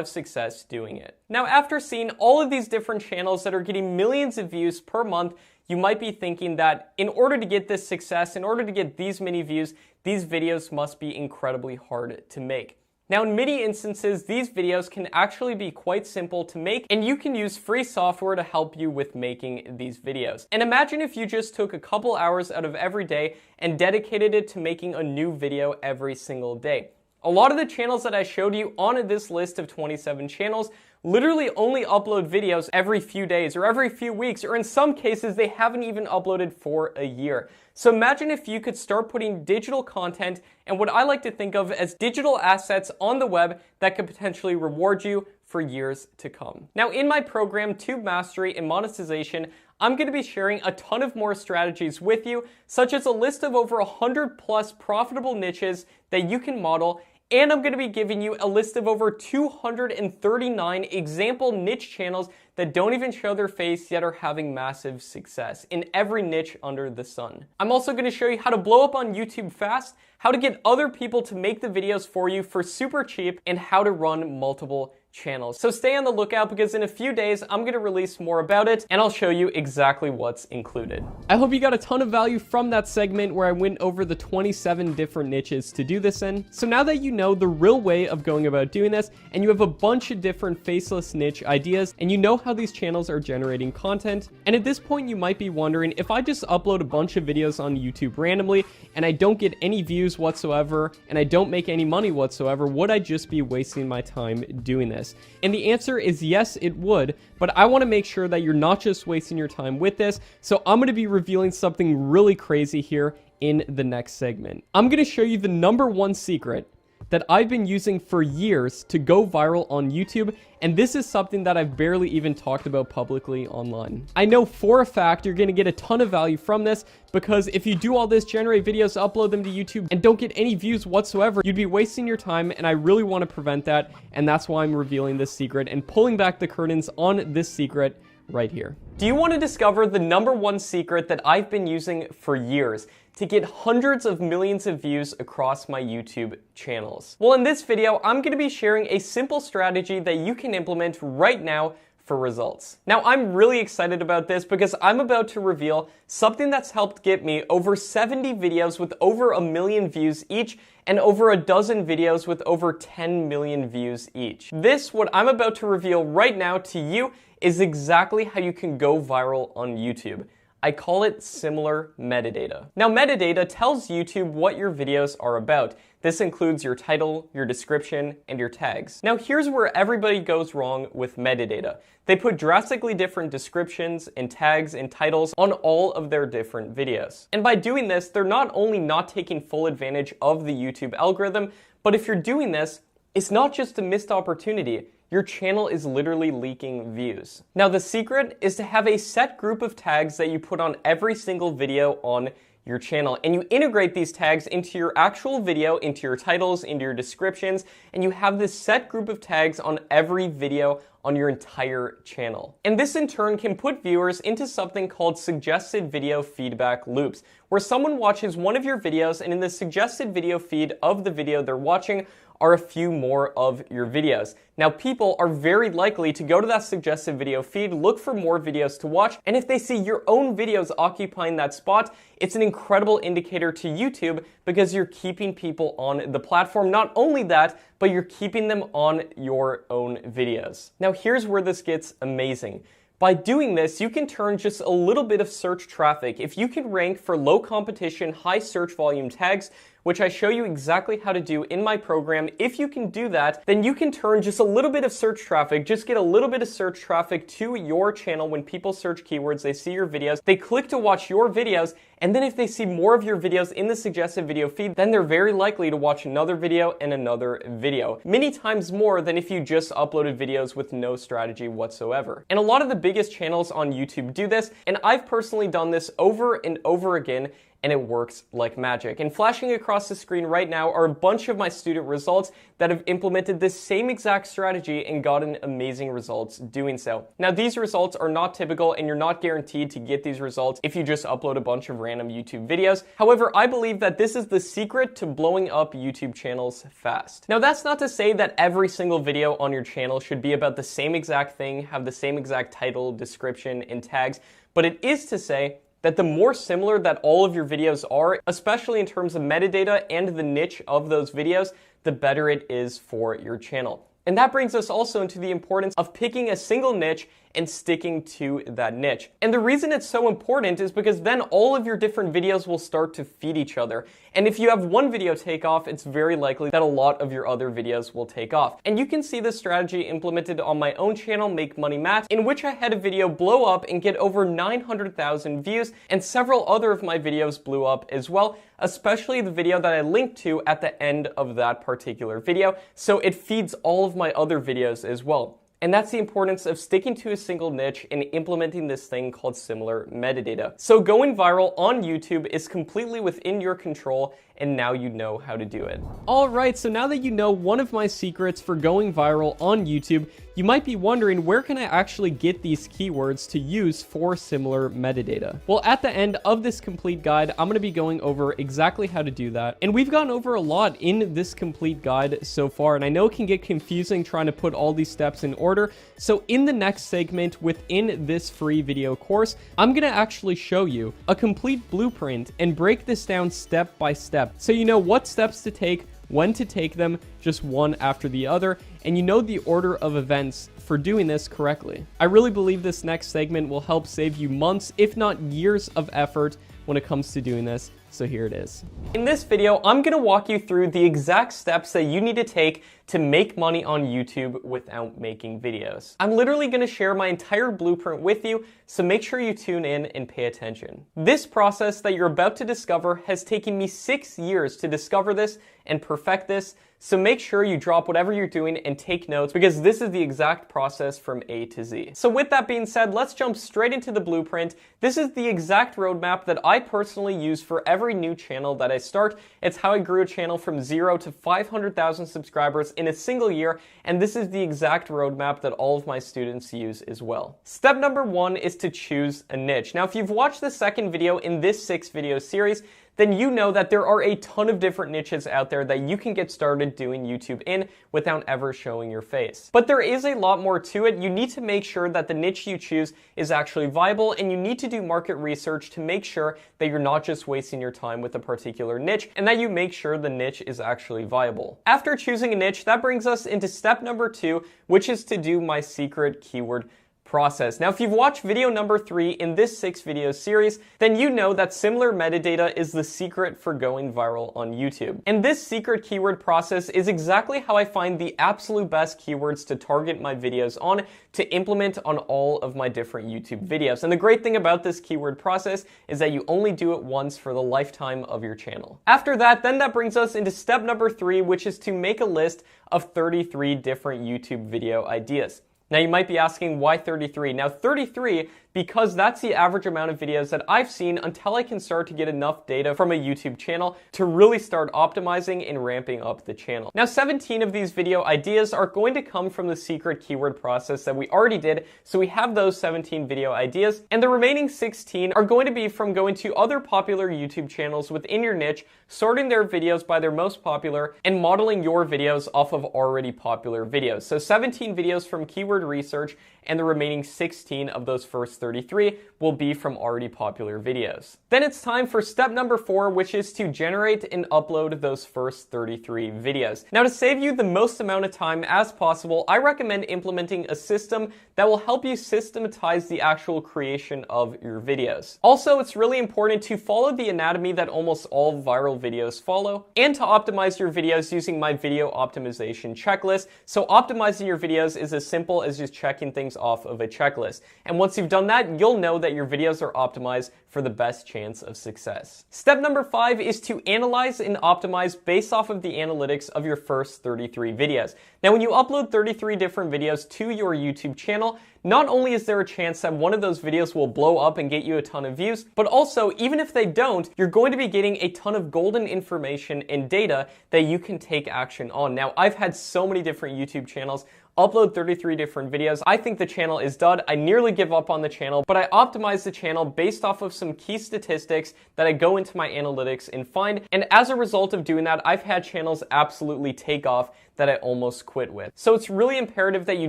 of success doing it. Now, after seeing all of these different channels that are getting millions of views per month, you might be thinking that in order to get this success, in order to get these many views, these videos must be incredibly hard to make. Now, in many instances, these videos can actually be quite simple to make, and you can use free software to help you with making these videos. And imagine if you just took a couple hours out of every day and dedicated it to making a new video every single day. A lot of the channels that I showed you on this list of 27 channels literally only upload videos every few days or every few weeks, or in some cases, they haven't even uploaded for a year. So imagine if you could start putting digital content and what I like to think of as digital assets on the web that could potentially reward you for years to come. Now, in my program, Tube Mastery and Monetization, I'm going to be sharing a ton of more strategies with you, such as a list of over 100 plus profitable niches that you can model. And I'm going to be giving you a list of over 239 example niche channels that don't even show their face yet are having massive success in every niche under the sun. I'm also going to show you how to blow up on YouTube fast, how to get other people to make the videos for you for super cheap, and how to run multiple channels. So stay on the lookout because in a few days, I'm gonna release more about it and I'll show you exactly what's included. I hope you got a ton of value from that segment where I went over the 27 different niches to do this in. So now that you know the real way of going about doing this, and you have a bunch of different faceless niche ideas, and you know how these channels are generating content, and at this point you might be wondering, if I just upload a bunch of videos on YouTube randomly, and I don't get any views whatsoever, and I don't make any money whatsoever, would I just be wasting my time doing this? And the answer is yes, it would, but I want to make sure that you're not just wasting your time with this, so I'm going to be revealing something really crazy here in the next segment. I'm going to show you the #1 secret that I've been using for years to go viral on YouTube, and this is something that I've barely even talked about publicly online. I know for a fact you're gonna get a ton of value from this, because if you do all this, generate videos, upload them to YouTube, and don't get any views whatsoever, you'd be wasting your time, and I really wanna prevent that, and that's why I'm revealing this secret and pulling back the curtains on this secret right here. Do you want to discover the #1 secret that I've been using for years to get hundreds of millions of views across my YouTube channels? Well, in this video, I'm going to be sharing a simple strategy that you can implement right now for results. Now, I'm really excited about this because I'm about to reveal something that's helped get me over 70 videos with over 1 million views each, and over a dozen videos with over 10 million views each. This, what I'm about to reveal right now to you, is exactly how you can go viral on YouTube. I call it similar metadata. Now, metadata tells YouTube what your videos are about. This includes your title, your description, and your tags. Now, here's where everybody goes wrong with metadata. They put drastically different descriptions and tags and titles on all of their different videos. And by doing this, they're not only not taking full advantage of the YouTube algorithm, but if you're doing this, it's not just a missed opportunity. Your channel is literally leaking views. Now, the secret is to have a set group of tags that you put on every single video on your channel, and you integrate these tags into your actual video, into your titles, into your descriptions, and you have this set group of tags on every video on your entire channel. And this in turn can put viewers into something called suggested video feedback loops, where someone watches one of your videos, and in the suggested video feed of the video they're watching are a few more of your videos. Now, people are very likely to go to that suggested video feed, look for more videos to watch, and if they see your own videos occupying that spot, it's an incredible indicator to YouTube because you're keeping people on the platform. Not only that, but you're keeping them on your own videos. Now, here's where this gets amazing. By doing this, you can turn just a little bit of search traffic. If you can rank for low competition, high search volume tags, which I show you exactly how to do in my program, if you can do that, then you can turn just a little bit of search traffic, just get a little bit of search traffic to your channel. When people search keywords, they see your videos, they click to watch your videos, and then if they see more of your videos in the suggested video feed, then they're very likely to watch another video and another video. Many times more than if you just uploaded videos with no strategy whatsoever. And a lot of the biggest channels on YouTube do this, and I've personally done this over and over again, and it works like magic. And flashing across the screen right now are a bunch of my student results that have implemented this same exact strategy and gotten amazing results doing so. Now, these results are not typical, and you're not guaranteed to get these results if you just upload a bunch of random YouTube videos. However, I believe that this is the secret to blowing up YouTube channels fast. Now, that's not to say that every single video on your channel should be about the same exact thing, have the same exact title, description, and tags, but it is to say that the more similar that all of your videos are, especially in terms of metadata and the niche of those videos, the better it is for your channel. And that brings us also into the importance of picking a single niche and sticking to that niche. And the reason it's so important is because then all of your different videos will start to feed each other. And if you have one video take off, it's very likely that a lot of your other videos will take off. And you can see this strategy implemented on my own channel, Make Money Matt, in which I had a video blow up and get over 900,000 views, and several other of my videos blew up as well, especially the video that I linked to at the end of that particular video. So it feeds all of my other videos as well. And that's the importance of sticking to a single niche and implementing this thing called similar metadata. So going viral on YouTube is completely within your control, and now you know how to do it. All right, so now that you know one of my secrets for going viral on YouTube, you might be wondering, where can I actually get these keywords to use for similar metadata? Well, at the end of this complete guide, I'm going to be going over exactly how to do that. And we've gone over a lot in this complete guide so far, and I know it can get confusing trying to put all these steps in order. So in the next segment within this free video course, I'm going to actually show you a complete blueprint and break this down step by step, so you know what steps to take, when to take them, just one after the other, and you know the order of events for doing this correctly. I really believe this next segment will help save you months, if not years of effort when it comes to doing this. So here it is. In this video, I'm going to walk you through the exact steps that you need to take to make money on YouTube without making videos. I'm literally going to share my entire blueprint with you, so make sure you tune in and pay attention. This process that you're about to discover has taken me 6 years to discover this and perfect this, so make sure you drop whatever you're doing and take notes, because this is the exact process from A to Z. So with that being said, let's jump straight into the blueprint. This is the exact roadmap that I personally use for every new channel that I start. It's how I grew a channel from 0 to 500,000 subscribers in a single year, and this is the exact roadmap that all of my students use as well. Step number 1 is to choose a niche. Now, if you've watched the second video in this 6-video series, then you know that there are a ton of different niches out there that you can get started doing YouTube in without ever showing your face. But there is a lot more to it. You need to make sure that the niche you choose is actually viable, and you need to do market research to make sure that you're not just wasting your time with a particular niche, and that you make sure the niche is actually viable. After choosing a niche, that brings us into step number 2, which is to do my secret keyword process. Now, if you've watched video number 3 in this 6-video series, then you know that similar metadata is the secret for going viral on YouTube. And this secret keyword process is exactly how I find the absolute best keywords to target my videos on, to implement on all of my different YouTube videos. And the great thing about this keyword process is that you only do it once for the lifetime of your channel. After that, then that brings us into step number 3, which is to make a list of 33 different YouTube video ideas. Now, you might be asking, why 33? Now, 33, because that's the average amount of videos that I've seen until I can start to get enough data from a YouTube channel to really start optimizing and ramping up the channel. Now, 17 of these video ideas are going to come from the secret keyword process that we already did, so we have those 17 video ideas, and the remaining 16 are going to be from going to other popular YouTube channels within your niche, sorting their videos by their most popular, and modeling your videos off of already popular videos. So 17 videos from keyword research, and the remaining 16 of those first 33 will be from already popular videos. Then it's time for step number 4, which is to generate and upload those first 33 videos. Now, to save you the most amount of time as possible, I recommend implementing a system that will help you systematize the actual creation of your videos. Also, it's really important to follow the anatomy that almost all viral videos follow, and to optimize your videos using my video optimization checklist. So optimizing your videos is as simple as just checking things off of a checklist. And once you've done that, you'll know that your videos are optimized for the best chance of success. Step number 5 is to analyze and optimize based off of the analytics of your first 33 videos. Now, when you upload 33 different videos to your YouTube channel, not only is there a chance that one of those videos will blow up and get you a ton of views, but also, even if they don't, you're going to be getting a ton of golden information and data that you can take action on. Now, I've had so many different YouTube channels upload 33 different videos. I think the channel is dud. I nearly give up on the channel, but I optimize the channel based off of some key statistics that I go into my analytics and find. And as a result of doing that, I've had channels absolutely take off that I almost quit with. So it's really imperative that you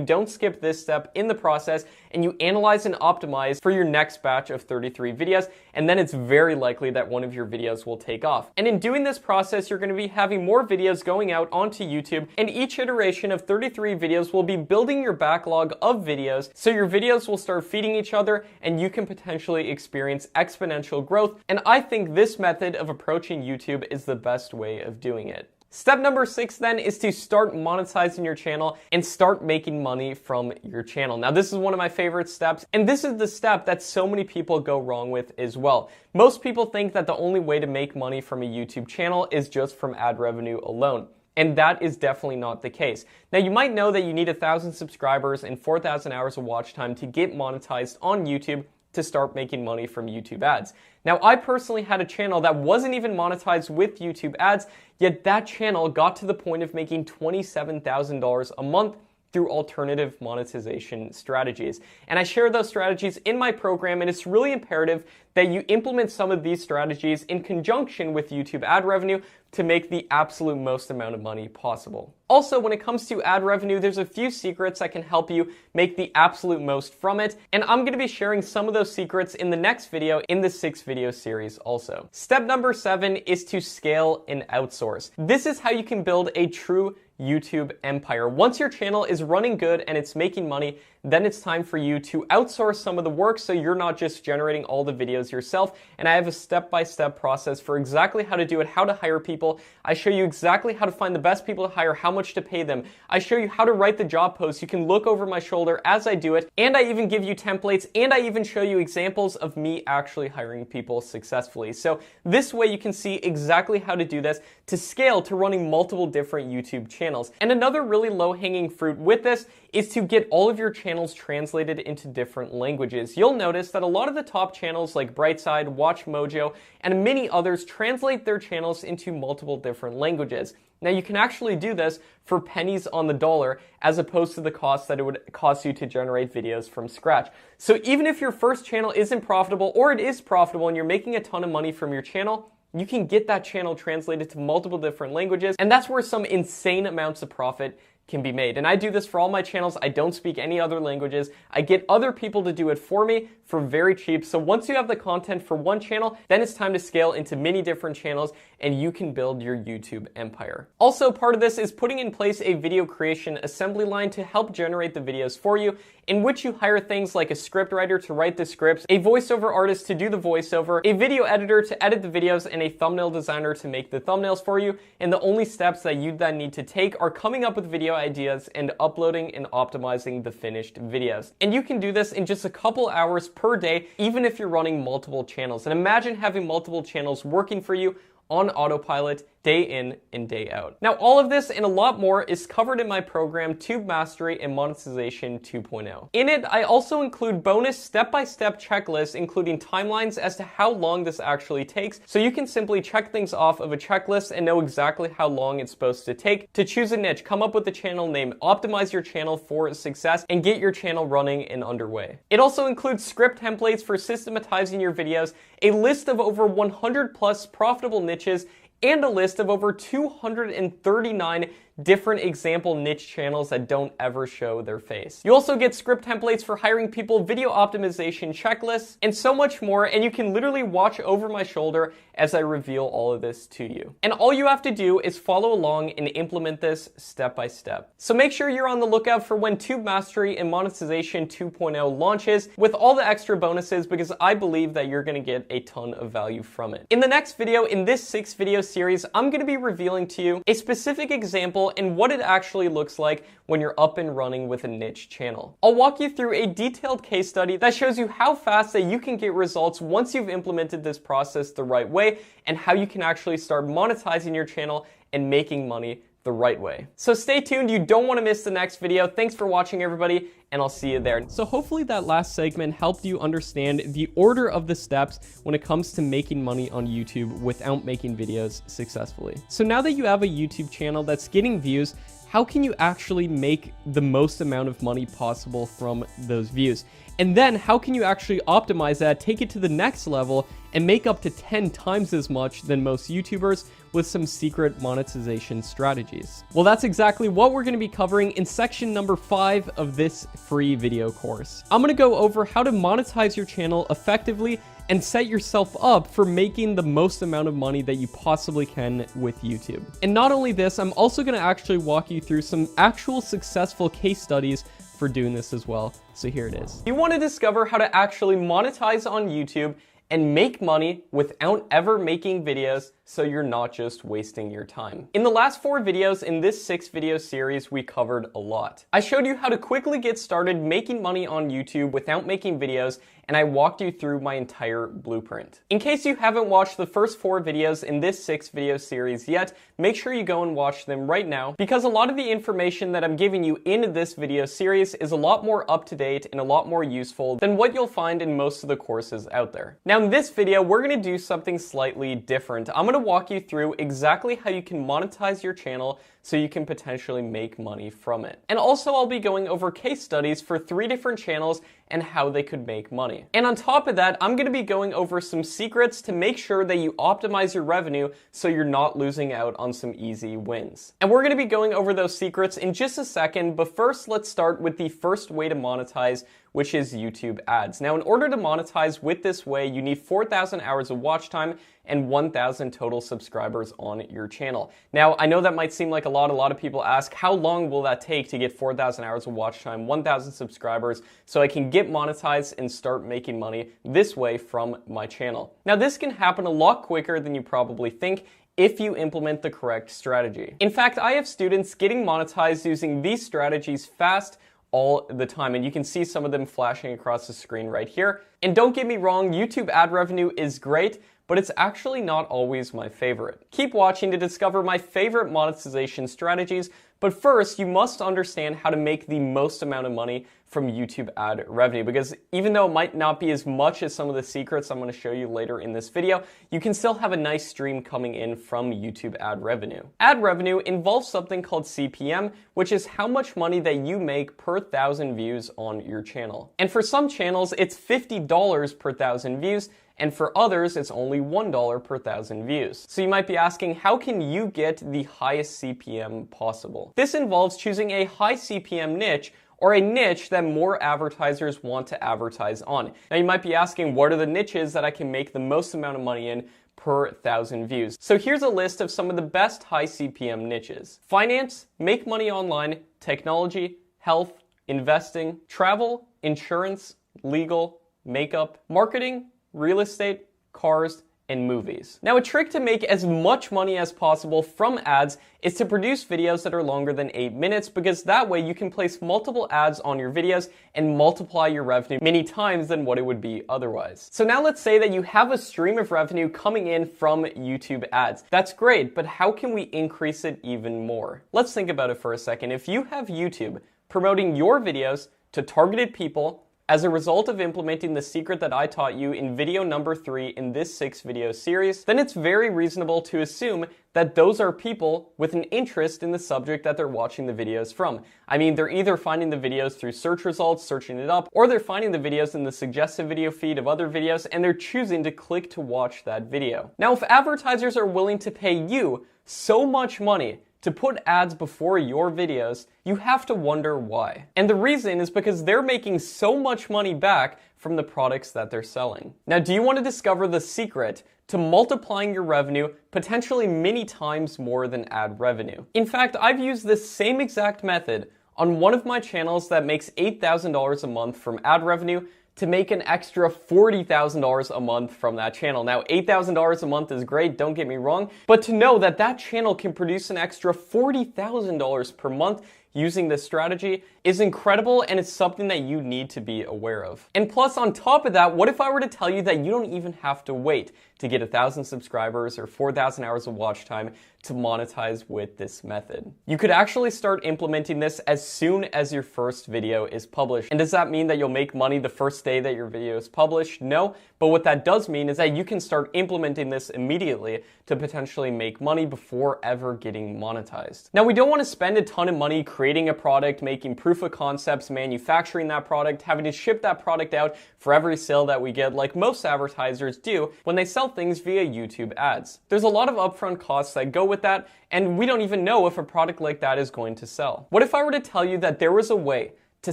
don't skip this step in the process, and you analyze and optimize for your next batch of 33 videos, and then it's very likely that one of your videos will take off. And in doing this process, you're going to be having more videos going out onto YouTube, and each iteration of 33 videos will be building your backlog of videos, so your videos will start feeding each other, and you can potentially experience exponential growth. And I think this method of approaching YouTube is the best way of doing it. Step number 6 then is to start monetizing your channel and start making money from your channel. Now, this is one of my favorite steps, and this is the step that so many people go wrong with as well. Most people think that the only way to make money from a YouTube channel is just from ad revenue alone. And that is definitely not the case. Now, you might know that you need 1,000 subscribers and 4,000 hours of watch time to get monetized on YouTube to start making money from YouTube ads. Now, I personally had a channel that wasn't even monetized with YouTube ads, yet that channel got to the point of making $27,000 a month through alternative monetization strategies. And I share those strategies in my program, and it's really imperative that you implement some of these strategies in conjunction with YouTube ad revenue to make the absolute most amount of money possible. Also, when it comes to ad revenue, there's a few secrets that can help you make the absolute most from it, and I'm going to be sharing some of those secrets in the next video in the 6-video series also. Step number 7 is to scale and outsource. This is how you can build a true YouTube empire. Once your channel is running good and it's making money, then it's time for you to outsource some of the work so you're not just generating all the videos yourself. And I have a step-by-step process for exactly how to do it, how to hire people. I show you exactly how to find the best people to hire, how much to pay them. I show you how to write the job posts. You can look over my shoulder as I do it. And I even give you templates, and I even show you examples of me actually hiring people successfully. So this way you can see exactly how to do this to scale to running multiple different YouTube channels. And another really low-hanging fruit with this is to get all of your channels translated into different languages. You'll notice that a lot of the top channels like Brightside, Watch Mojo, and many others translate their channels into multiple different languages. Now you can actually do this for pennies on the dollar as opposed to the cost that it would cost you to generate videos from scratch. So even if your first channel isn't profitable, or it is profitable and you're making a ton of money from your channel, you can get that channel translated to multiple different languages, and that's where some insane amounts of profit can be made. And I do this for all my channels. I don't speak any other languages. I get other people to do it for me for very cheap. So once you have the content for one channel, then it's time to scale into many different channels and you can build your YouTube empire. Also, part of this is putting in place a video creation assembly line to help generate the videos for you, in which you hire things like a scriptwriter to write the scripts, a voiceover artist to do the voiceover, a video editor to edit the videos, and a thumbnail designer to make the thumbnails for you. And the only steps that you then need to take are coming up with video ideas and uploading and optimizing the finished videos. And you can do this in just a couple hours per day, even if you're running multiple channels. And imagine having multiple channels working for you on autopilot day in and day out. Now, all of this and a lot more is covered in my program, Tube Mastery and Monetization 2.0. In it, I also include bonus step-by-step checklists, including timelines as to how long this actually takes, so you can simply check things off of a checklist and know exactly how long it's supposed to take to choose a niche, come up with a channel name, optimize your channel for success, and get your channel running and underway. It also includes script templates for systematizing your videos, a list of over 100 plus profitable niches, and a list of over 239 different example niche channels that don't ever show their face. You also get script templates for hiring people, video optimization checklists, and so much more, and you can literally watch over my shoulder as I reveal all of this to you. And all you have to do is follow along and implement this step by step. So make sure you're on the lookout for when Tube Mastery and Monetization 2.0 launches with all the extra bonuses, because I believe that you're gonna get a ton of value from it. In the next video, in this 6-video series, I'm gonna be revealing to you a specific example and what it actually looks like when you're up and running with a niche channel. I'll walk you through a detailed case study that shows you how fast that you can get results once you've implemented this process the right way, and how you can actually start monetizing your channel and making money the right way. So stay tuned, you don't want to miss the next video. Thanks for watching, everybody, and I'll see you there. So hopefully that last segment helped you understand the order of the steps when it comes to making money on YouTube without making videos successfully. So now that you have a YouTube channel that's getting views, how can you actually make the most amount of money possible from those views? And then how can you actually optimize that, take it to the next level, and make up to 10 times as much than most YouTubers with some secret monetization strategies? Well, that's exactly what we're going to be covering in section number 5 of this free video course. I'm going to go over how to monetize your channel effectively and set yourself up for making the most amount of money that you possibly can with YouTube. And not only this, I'm also going to actually walk you through some actual successful case studies for doing this as well. So here it is. You want to discover how to actually monetize on YouTube and make money without ever making videos, so you're not just wasting your time. In the last 4 videos in this 6-video series, we covered a lot. I showed you how to quickly get started making money on YouTube without making videos, and I walked you through my entire blueprint. In case you haven't watched the first 4 videos in this 6 video series yet, make sure you go and watch them right now, because a lot of the information that I'm giving you in this video series is a lot more up to date and a lot more useful than what you'll find in most of the courses out there. Now in this video, we're going to do something slightly different. I'm going to walk you through exactly how you can monetize your channel so you can potentially make money from it. And also I'll be going over case studies for 3 different channels and how they could make money. And on top of that, I'm going to be going over some secrets to make sure that you optimize your revenue so you're not losing out on some easy wins. And we're going to be going over those secrets in just a second, but first let's start with the first way to monetize, which is YouTube ads. Now in order to monetize with this way, you need 4,000 hours of watch time and 1,000 total subscribers on your channel. Now, I know that might seem like a lot of people ask, how long will that take to get 4,000 hours of watch time, 1,000 subscribers, so I can get monetized and start making money this way from my channel? Now, this can happen a lot quicker than you probably think if you implement the correct strategy. In fact, I have students getting monetized using these strategies fast all the time, and you can see some of them flashing across the screen right here. And don't get me wrong, YouTube ad revenue is great, but it's actually not always my favorite. Keep watching to discover my favorite monetization strategies, but first you must understand how to make the most amount of money from YouTube ad revenue, because even though it might not be as much as some of the secrets I'm going to show you later in this video, you can still have a nice stream coming in from YouTube ad revenue. Ad revenue involves something called CPM, which is how much money that you make per 1,000 views on your channel. And for some channels, it's $50 per 1,000 views, and for others, it's only $1 per 1,000 views. So you might be asking, how can you get the highest CPM possible? This involves choosing a high CPM niche, or a niche that more advertisers want to advertise on. Now you might be asking, what are the niches that I can make the most amount of money in per 1,000 views? So here's a list of some of the best high CPM niches: finance, make money online, technology, health, investing, travel, insurance, legal, makeup, marketing, real estate, cars, and movies. Now, a trick to make as much money as possible from ads is to produce videos that are longer than 8 minutes, because that way you can place multiple ads on your videos and multiply your revenue many times than what it would be otherwise. So now let's say that you have a stream of revenue coming in from YouTube ads. That's great, but how can we increase it even more? Let's think about it for a second. If you have YouTube promoting your videos to targeted people, as a result of implementing the secret that I taught you in video number 3 in this 6 video series, then it's very reasonable to assume that those are people with an interest in the subject that they're watching the videos from. I mean, they're either finding the videos through search results, searching it up, or they're finding the videos in the suggested video feed of other videos, and they're choosing to click to watch that video. Now, if advertisers are willing to pay you so much money to put ads before your videos, you have to wonder why. And the reason is because they're making so much money back from the products that they're selling. Now, do you want to discover the secret to multiplying your revenue potentially many times more than ad revenue? In fact, I've used this same exact method on one of my channels that makes $8,000 a month from ad revenue to make an extra $40,000 a month from that channel. Now, $8,000 a month is great, don't get me wrong, but to know that that channel can produce an extra $40,000 per month using this strategy is incredible, and it's something that you need to be aware of. And plus, on top of that, what if I were to tell you that you don't even have to wait to get 1,000 subscribers or 4,000 hours of watch time to monetize with this method? You could actually start implementing this as soon as your first video is published. And does that mean that you'll make money the first day that your video is published? No, but what that does mean is that you can start implementing this immediately to potentially make money before ever getting monetized. Now, we don't want to spend a ton of money creating a product, making proof of concepts, manufacturing that product, having to ship that product out for every sale that we get, like most advertisers do when they sell things via YouTube ads. There's a lot of upfront costs that go with that, and we don't even know if a product like that is going to sell. What if I were to tell you that there was a way to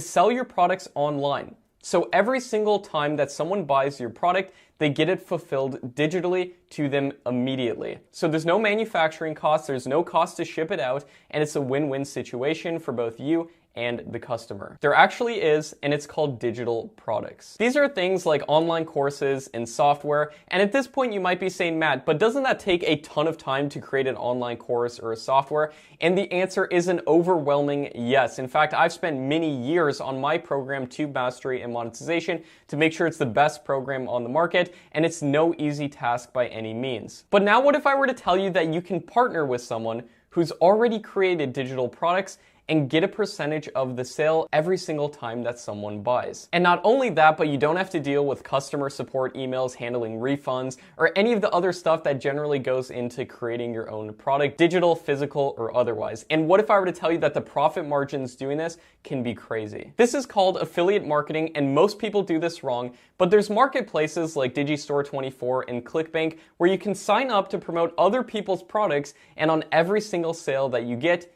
sell your products online? So every single time that someone buys your product, they get it fulfilled digitally to them immediately. So there's no manufacturing cost, there's no cost to ship it out, and it's a win-win situation for both you and the customer. There actually is, and it's called digital products. These are things like online courses and software, and at this point you might be saying, Matt, but doesn't that take a ton of time to create an online course or a software? And the answer is an overwhelming yes. In fact, I've spent many years on my program, Tube Mastery and Monetization, to make sure it's the best program on the market, and it's no easy task by any means. But now what if I were to tell you that you can partner with someone who's already created digital products and get a percentage of the sale every single time that someone buys? And not only that, but you don't have to deal with customer support emails, handling refunds, or any of the other stuff that generally goes into creating your own product, digital, physical, or otherwise. And what if I were to tell you that the profit margins doing this can be crazy? This is called affiliate marketing, and most people do this wrong, but there's marketplaces like Digistore24 and ClickBank where you can sign up to promote other people's products, and on every single sale that you get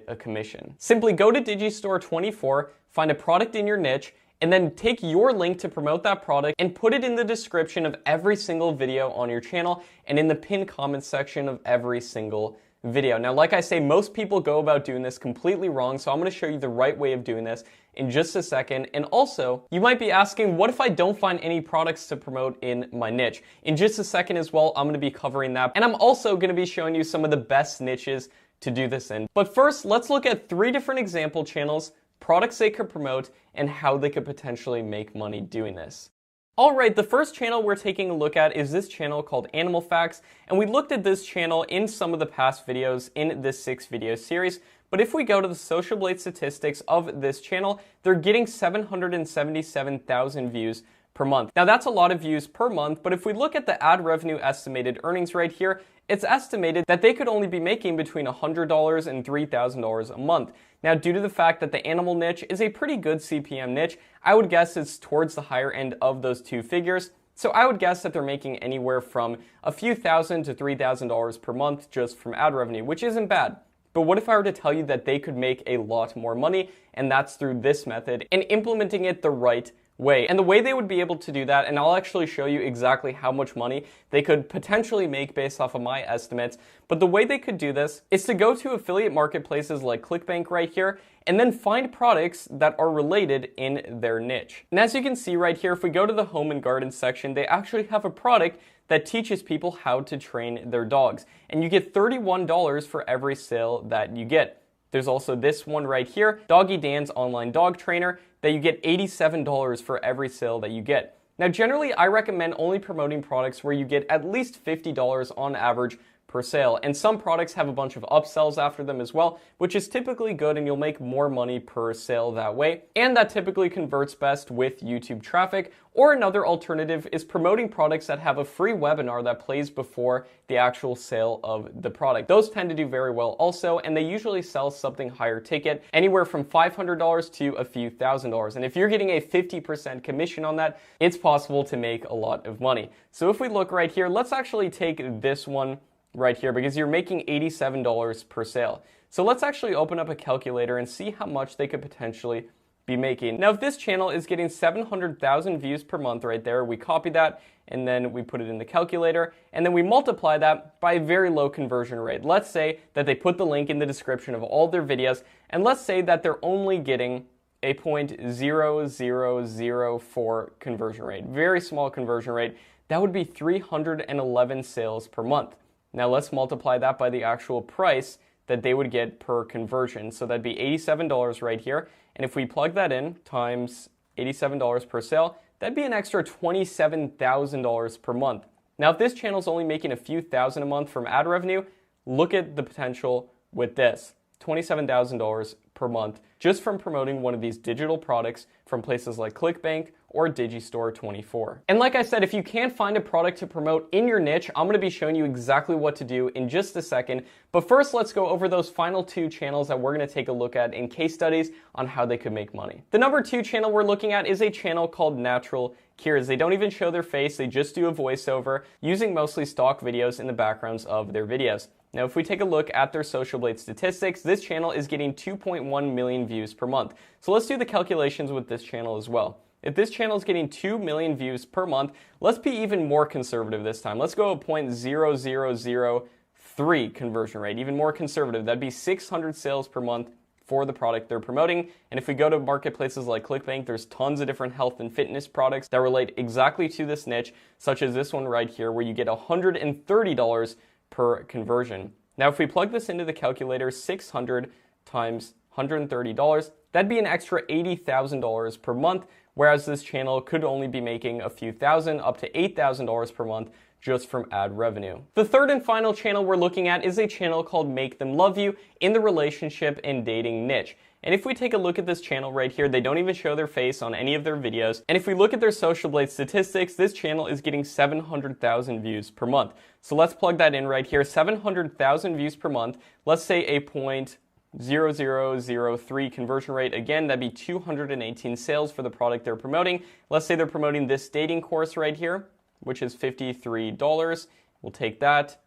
a commission. Simply go to Digistore24, find a product in your niche, and then take your link to promote that product and put it in the description of every single video on your channel and in the pinned comment section of every single video. Now, like I say, most people go about doing this completely wrong, so I'm going to show you the right way of doing this in just a second. And also, you might be asking, what if I don't find any products to promote in my niche? In just a second as well, I'm going to be covering that. And I'm also going to be showing you some of the best niches to do this in. But first, let's look at 3 different example channels, products they could promote, and how they could potentially make money doing this. Alright, the first channel we're taking a look at is this channel called Animal Facts, and we looked at this channel in some of the past videos in this 6-video series. But if we go to the Social Blade statistics of this channel, they're getting 777,000 views per month. Now that's a lot of views per month, but if we look at the ad revenue estimated earnings right here, it's estimated that they could only be making between $100 and $3,000 a month. Now, due to the fact that the animal niche is a pretty good CPM niche, I would guess it's towards the higher end of those 2 figures. So I would guess that they're making anywhere from a few thousand to $3,000 per month just from ad revenue, which isn't bad. But what if I were to tell you that they could make a lot more money, and that's through this method and implementing it the right way? And the way they would be able to do that, and I'll actually show you exactly how much money they could potentially make based off of my estimates, but the way they could do this is to go to affiliate marketplaces like ClickBank right here, and then find products that are related in their niche. And as you can see right here, if we go to the home and garden section, they actually have a product that teaches people how to train their dogs. And you get $31 for every sale that you get. There's also this one right here, Doggy Dan's online dog trainer, that you get $87 for every sale that you get. Now, generally, I recommend only promoting products where you get at least $50 on average per sale, and some products have a bunch of upsells after them as well, which is typically good, and you'll make more money per sale that way, and that typically converts best with YouTube traffic. Or another alternative is promoting products that have a free webinar that plays before the actual sale of the product. Those tend to do very well also, and they usually sell something higher ticket, anywhere from $500 to a few $1,000s. And if you're getting a 50% commission on that, it's possible to make a lot of money. So if we look right here, let's actually take this one right here, because you're making $87 per sale. So let's actually open up a calculator and see how much they could potentially be making. Now, if this channel is getting 700,000 views per month right there, we copy that and then we put it in the calculator, and then we multiply that by a very low conversion rate. Let's say that they put the link in the description of all their videos, and let's say that they're only getting a 0.0004 conversion rate. Very small conversion rate. That would be 311 sales per month. Now let's multiply that by the actual price that they would get per conversion. So that'd be $87 right here. And if we plug that in times $87 per sale, that'd be an extra $27,000 per month. Now, if this channel is only making a few thousand a month from ad revenue, look at the potential with this. $27,000 per month just from promoting one of these digital products from places like ClickBank or Digistore24. And like I said, if you can't find a product to promote in your niche, I'm going to be showing you exactly what to do in just a second. But first, let's go over those final 2 channels that we're going to take a look at in case studies on how they could make money. The number 2 channel we're looking at is a channel called Natural Cures. They don't even show their face, they just do a voiceover using mostly stock videos in the backgrounds of their videos. Now, if we take a look at their Social Blade statistics, this channel is getting 2.1 million views per month. So let's do the calculations with this channel as well. If this channel is getting 2 million views per month, let's be even more conservative this time. Let's go a 0.0003 conversion rate, even more conservative. That'd be 600 sales per month for the product they're promoting. And if we go to marketplaces like ClickBank, there's tons of different health and fitness products that relate exactly to this niche, such as this one right here, where you get $130 per conversion. Now, if we plug this into the calculator, 600 times $130, that'd be an extra $80,000 per month, whereas this channel could only be making a few thousand, up to $8,000 per month just from ad revenue. The third and final channel we're looking at is a channel called Make Them Love You in the relationship and dating niche. And if we take a look at this channel right here, they don't even show their face on any of their videos. And if we look at their Social Blade statistics, this channel is getting 700,000 views per month. So let's plug that in right here, 700,000 views per month. Let's say a 0.0003 conversion rate. Again, that'd be 218 sales for the product they're promoting. Let's say they're promoting this dating course right here, which is $53. We'll take that,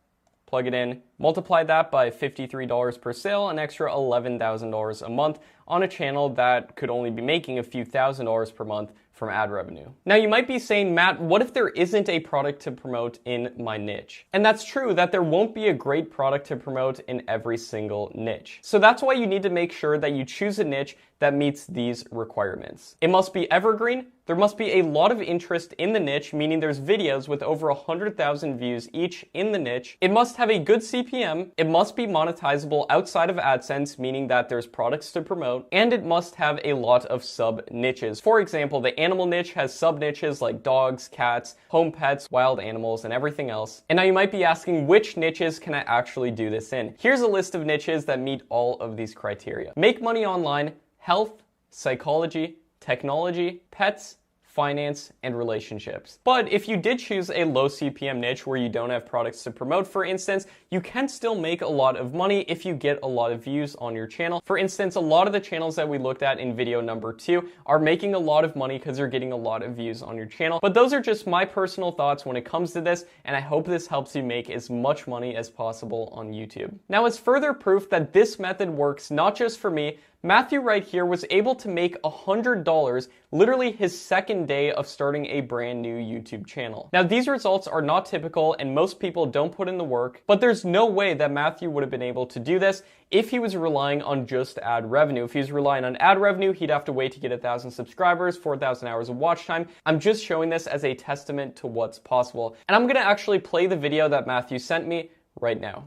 plug it in, multiply that by $53 per sale, an extra $11,000 a month on a channel that could only be making a few $1,000s per month from ad revenue. Now you might be saying, Matt, what if there isn't a product to promote in my niche? And that's true, that there won't be a great product to promote in every single niche. So that's why you need to make sure that you choose a niche that meets these requirements. It must be evergreen. There must be a lot of interest in the niche, meaning there's videos with over 100,000 views each in the niche. It must have a good CPM. It must be monetizable outside of AdSense, meaning that there's products to promote, and it must have a lot of sub niches. For example, the animal niche has sub niches like dogs, cats, home pets, wild animals, and everything else. And now you might be asking, which niches can I actually do this in? Here's a list of niches that meet all of these criteria. Make money online, health, psychology, technology, pets, finance, and relationships. But if you did choose a low CPM niche where you don't have products to promote, for instance, you can still make a lot of money if you get a lot of views on your channel. For instance, a lot of the channels that we looked at in video number 2 are making a lot of money because they're getting a lot of views on your channel. But those are just my personal thoughts when it comes to this, and I hope this helps you make as much money as possible on YouTube. Now, as further proof that this method works not just for me, Matthew right here was able to make $100 literally his second day of starting a brand new YouTube channel. Now, these results are not typical and most people don't put in the work, but there's no way that Matthew would have been able to do this if he was relying on just ad revenue. If he was relying on ad revenue, he'd have to wait to get 1,000 subscribers, 4,000 hours of watch time. I'm just showing this as a testament to what's possible. And I'm gonna actually play the video that Matthew sent me right now.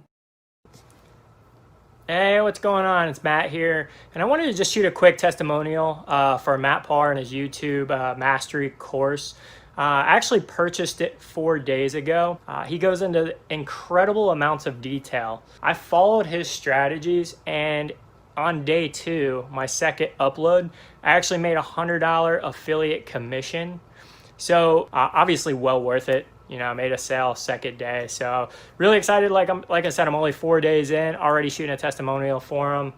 Hey, what's going on? It's Matt here, and I wanted to just shoot a quick testimonial for Matt Parr and his YouTube mastery course. I actually purchased it 4 days ago. He goes into incredible amounts of detail. I followed his strategies, and on day 2, my second upload, I actually made $100 affiliate commission. So obviously well worth it. You know, I made a sale second day. So really excited. Like I said, I'm only 4 days in, already shooting a testimonial for him.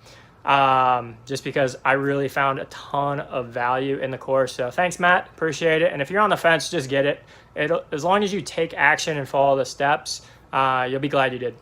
Just because I really found a ton of value in the course. So thanks, Matt. Appreciate it. And if you're on the fence, just get it. As long as you take action and follow the steps, you'll be glad you did.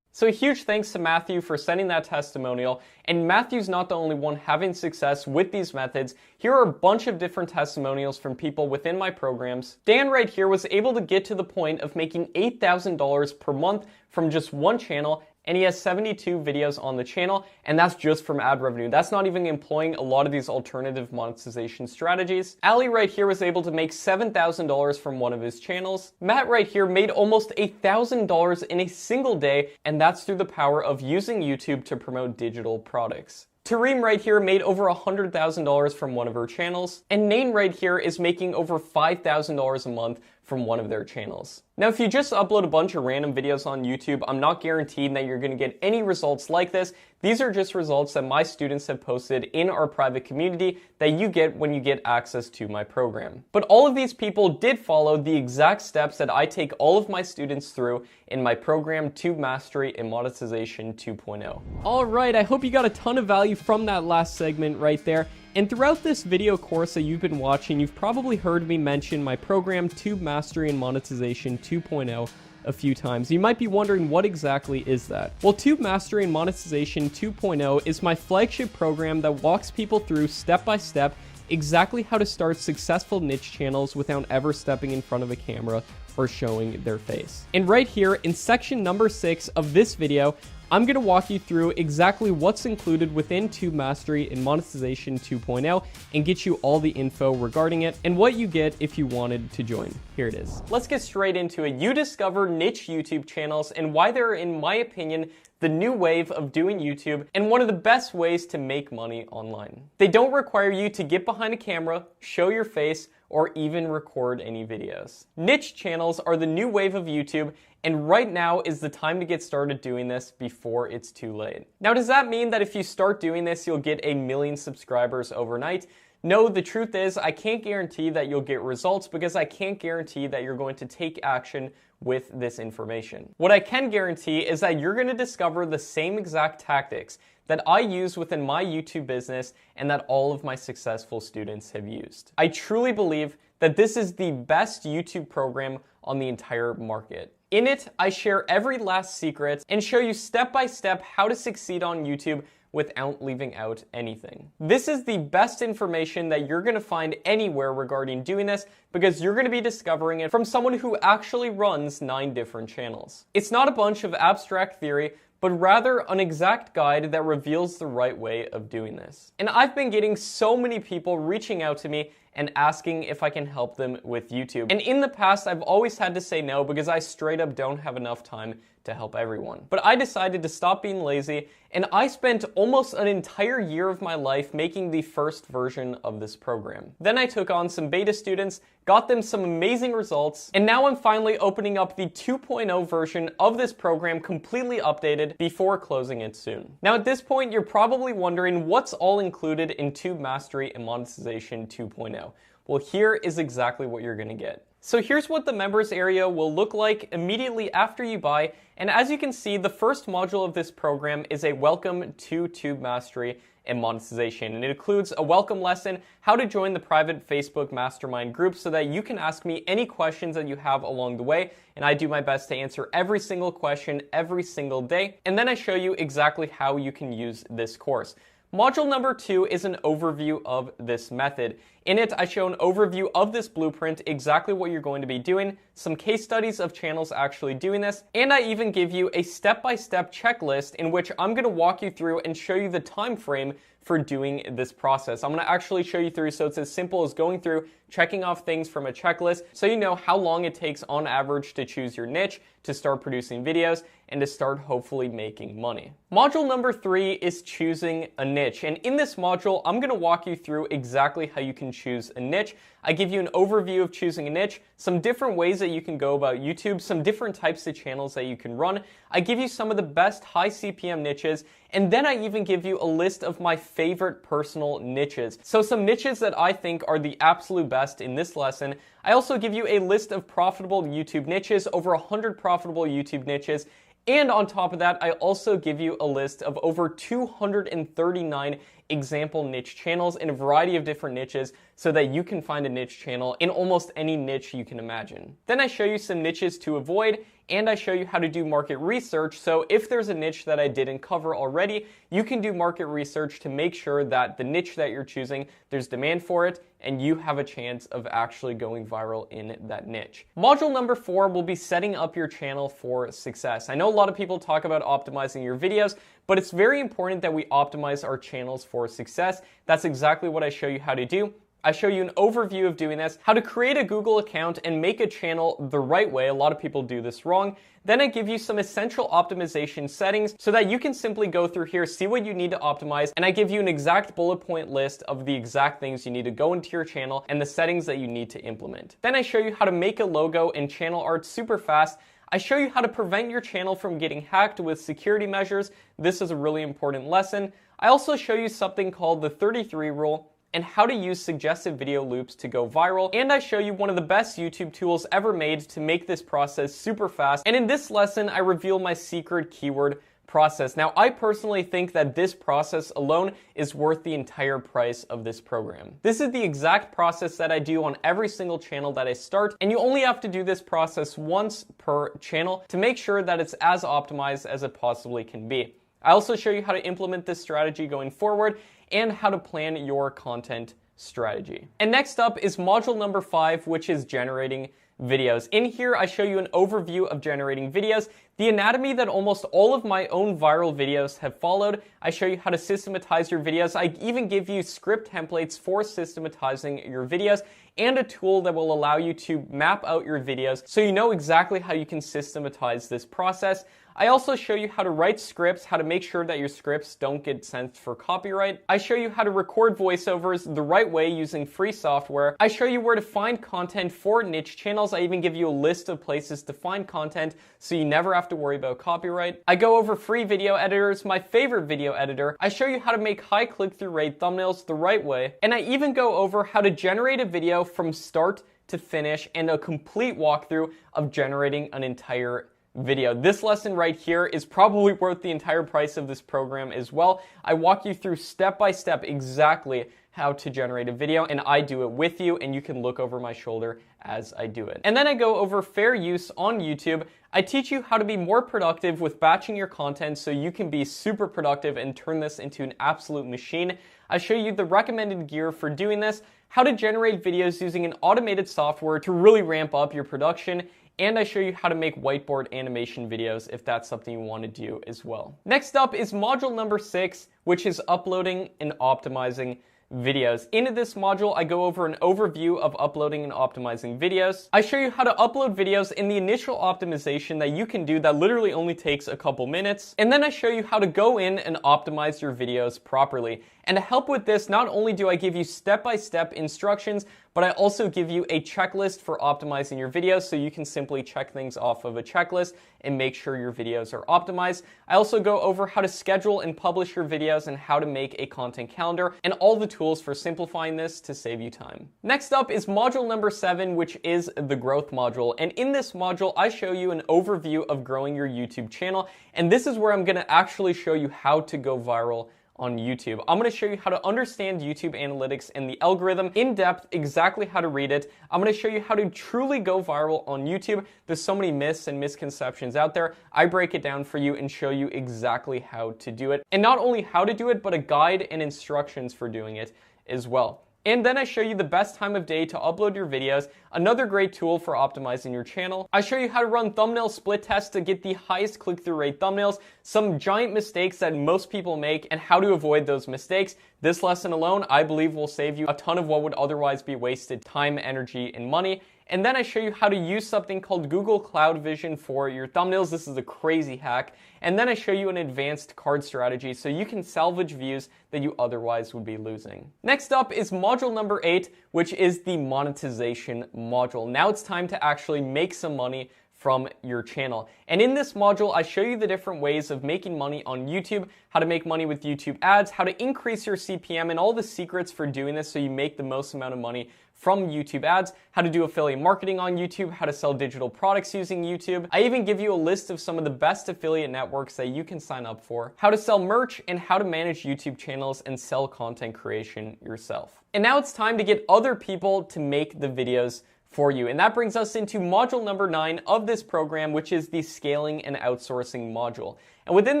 So a huge thanks to Matthew for sending that testimonial. And Matthew's not the only one having success with these methods. Here are a bunch of different testimonials from people within my programs. Dan right here was able to get to the point of making $8,000 per month from just one channel, and he has 72 videos on the channel, and that's just from ad revenue. That's not even employing a lot of these alternative monetization strategies. Ali right here was able to make $7,000 from one of his channels. Matt right here made almost $1,000 in a single day, and that's through the power of using YouTube to promote digital products. Tareem right here made over $100,000 from one of her channels, and Nain right here is making over $5,000 a month from one of their channels. Now, if you just upload a bunch of random videos on YouTube, I'm not guaranteed that you're gonna get any results like this. These are just results that my students have posted in our private community that you get when you get access to my program. But all of these people did follow the exact steps that I take all of my students through in my program, Tube Mastery and Monetization 2.0. All right, I hope you got a ton of value from that last segment right there. And throughout this video course that you've been watching, you've probably heard me mention my program, Tube Mastery and Monetization 2.0, a few times. You might be wondering, what exactly is that? Well, Tube Mastery and Monetization 2.0 is my flagship program that walks people through step by step exactly how to start successful niche channels without ever stepping in front of a camera or showing their face. And right here in section number 6 of this video, I'm going to walk you through exactly what's included within Tube Mastery and Monetization 2.0 and get you all the info regarding it and what you get if you wanted to join. Here it is. Let's get straight into it. You discover niche YouTube channels and why they're, in my opinion, the new wave of doing YouTube and one of the best ways to make money online. They don't require you to get behind a camera, show your face, or even record any videos. Niche channels are the new wave of YouTube, and right now is the time to get started doing this before it's too late. Now, does that mean that if you start doing this, you'll get 1 million subscribers overnight? No, the truth is I can't guarantee that you'll get results because I can't guarantee that you're going to take action with this information. What I can guarantee is that you're going to discover the same exact tactics that I use within my YouTube business and that all of my successful students have used. I truly believe that this is the best YouTube program on the entire market. In it, I share every last secret and show you step by step how to succeed on YouTube without leaving out anything. This is the best information that you're going to find anywhere regarding doing this because you're going to be discovering it from someone who actually runs 9 different channels. It's not a bunch of abstract theory, but rather an exact guide that reveals the right way of doing this. And I've been getting so many people reaching out to me and asking if I can help them with YouTube. And in the past, I've always had to say no because I straight up don't have enough time to help everyone. But I decided to stop being lazy, and I spent almost an entire year of my life making the first version of this program. Then I took on some beta students, got them some amazing results, and now I'm finally opening up the 2.0 version of this program completely updated before closing it soon. Now at this point, you're probably wondering what's all included in Tube Mastery and Monetization 2.0. Well, here is exactly what you're going to get. So here's what the members area will look like immediately after you buy, and as you can see, the first module of this program is a welcome to Tube Mastery and Monetization, and it includes a welcome lesson, how to join the private Facebook mastermind group so that you can ask me any questions that you have along the way, and I do my best to answer every single question every single day, and then I show you exactly how you can use this course. Module number 2 is an overview of this method. In it, I show an overview of this blueprint, exactly what you're going to be doing, some case studies of channels actually doing this, and I even give you a step-by-step checklist in which I'm going to walk you through and show you the time frame for doing this process. I'm going to actually show you through so it's as simple as going through, checking off things from a checklist so you know how long it takes on average to choose your niche, to start producing videos, and to start hopefully making money. Module number 3 is choosing a niche, and in this module, I'm going to walk you through exactly how you can choose a niche. I give you an overview of choosing a niche, some different ways that you can go about YouTube, some different types of channels that you can run. I give you some of the best high CPM niches, and then I even give you a list of my favorite personal niches. So some niches that I think are the absolute best in this lesson. I also give you a list of profitable YouTube niches, over 100 profitable YouTube niches. And on top of that, I also give you a list of over 239 example niche channels in a variety of different niches so that you can find a niche channel in almost any niche you can imagine. Then I show you some niches to avoid, and I show you how to do market research. So if there's a niche that I didn't cover already, you can do market research to make sure that the niche that you're choosing, there's demand for it, and you have a chance of actually going viral in that niche. Module number 4 will be setting up your channel for success. I know a lot of people talk about optimizing your videos, but it's very important that we optimize our channels for success. That's exactly what I show you how to do. I show you an overview of doing this, how to create a Google account and make a channel the right way. A lot of people do this wrong. Then I give you some essential optimization settings so that you can simply go through here, see what you need to optimize, and I give you an exact bullet point list of the exact things you need to go into your channel and the settings that you need to implement. Then I show you how to make a logo and channel art super fast. I show you how to prevent your channel from getting hacked with security measures. This is a really important lesson. I also show you something called the 33 rule and how to use suggestive video loops to go viral. And I show you one of the best YouTube tools ever made to make this process super fast. And in this lesson, I reveal my secret keyword process. Now, I personally think that this process alone is worth the entire price of this program. This is the exact process that I do on every single channel that I start, and you only have to do this process once per channel to make sure that it's as optimized as it possibly can be. I also show you how to implement this strategy going forward and how to plan your content strategy. And next up is module number 5, which is generating videos. In here, I show you an overview of generating videos, the anatomy that almost all of my own viral videos have followed. I show you how to systematize your videos. I even give you script templates for systematizing your videos and a tool that will allow you to map out your videos so you know exactly how you can systematize this process. I also show you how to write scripts, how to make sure that your scripts don't get sent for copyright. I show you how to record voiceovers the right way using free software. I show you where to find content for niche channels. I even give you a list of places to find content so you never have to worry about copyright. I go over free video editors, my favorite video editor. I show you how to make high click-through rate thumbnails the right way. And I even go over how to generate a video from start to finish and a complete walkthrough of generating an entire video. This lesson right here is probably worth the entire price of this program as well. I walk you through step by step exactly how to generate a video, and I do it with you, and you can look over my shoulder as I do it. And then I go over fair use on YouTube. I teach you how to be more productive with batching your content so you can be super productive and turn this into an absolute machine. I show you the recommended gear for doing this, how to generate videos using an automated software to really ramp up your production, and I show you how to make whiteboard animation videos if that's something you want to do as well. Next up is module number 6, which is uploading and optimizing videos. In this module, I go over an overview of uploading and optimizing videos. I show you how to upload videos in the initial optimization that you can do that literally only takes a couple minutes. And then I show you how to go in and optimize your videos properly. And to help with this, not only do I give you step-by-step instructions, but I also give you a checklist for optimizing your videos so you can simply check things off of a checklist and make sure your videos are optimized. I also go over how to schedule and publish your videos and how to make a content calendar and all the tools for simplifying this to save you time. Next up is module number 7, which is the growth module. And in this module, I show you an overview of growing your YouTube channel. And this is where I'm gonna actually show you how to go viral on YouTube. I'm going to show you how to understand YouTube analytics and the algorithm in depth, exactly how to read it. I'm going to show you how to truly go viral on YouTube. There's so many myths and misconceptions out there. I break it down for you and show you exactly how to do it. And not only how to do it, but a guide and instructions for doing it as well. And then I show you the best time of day to upload your videos, another great tool for optimizing your channel. I show you how to run thumbnail split tests to get the highest click-through rate thumbnails, some giant mistakes that most people make, and how to avoid those mistakes. This lesson alone, I believe, will save you a ton of what would otherwise be wasted time, energy, and money. And then I show you how to use something called Google Cloud Vision for your thumbnails. This is a crazy hack. And then I show you an advanced card strategy so you can salvage views that you otherwise would be losing. Next up is module number 8, which is the monetization module. Now it's time to actually make some money from your channel. And in this module, I show you the different ways of making money on YouTube, how to make money with YouTube ads, how to increase your CPM, and all the secrets for doing this so you make the most amount of money from YouTube ads, how to do affiliate marketing on YouTube, how to sell digital products using YouTube. I even give you a list of some of the best affiliate networks that you can sign up for, how to sell merch, and how to manage YouTube channels and sell content creation yourself. And now it's time to get other people to make the videos for you. And that brings us into module number 9 of this program, which is the scaling and outsourcing module. And within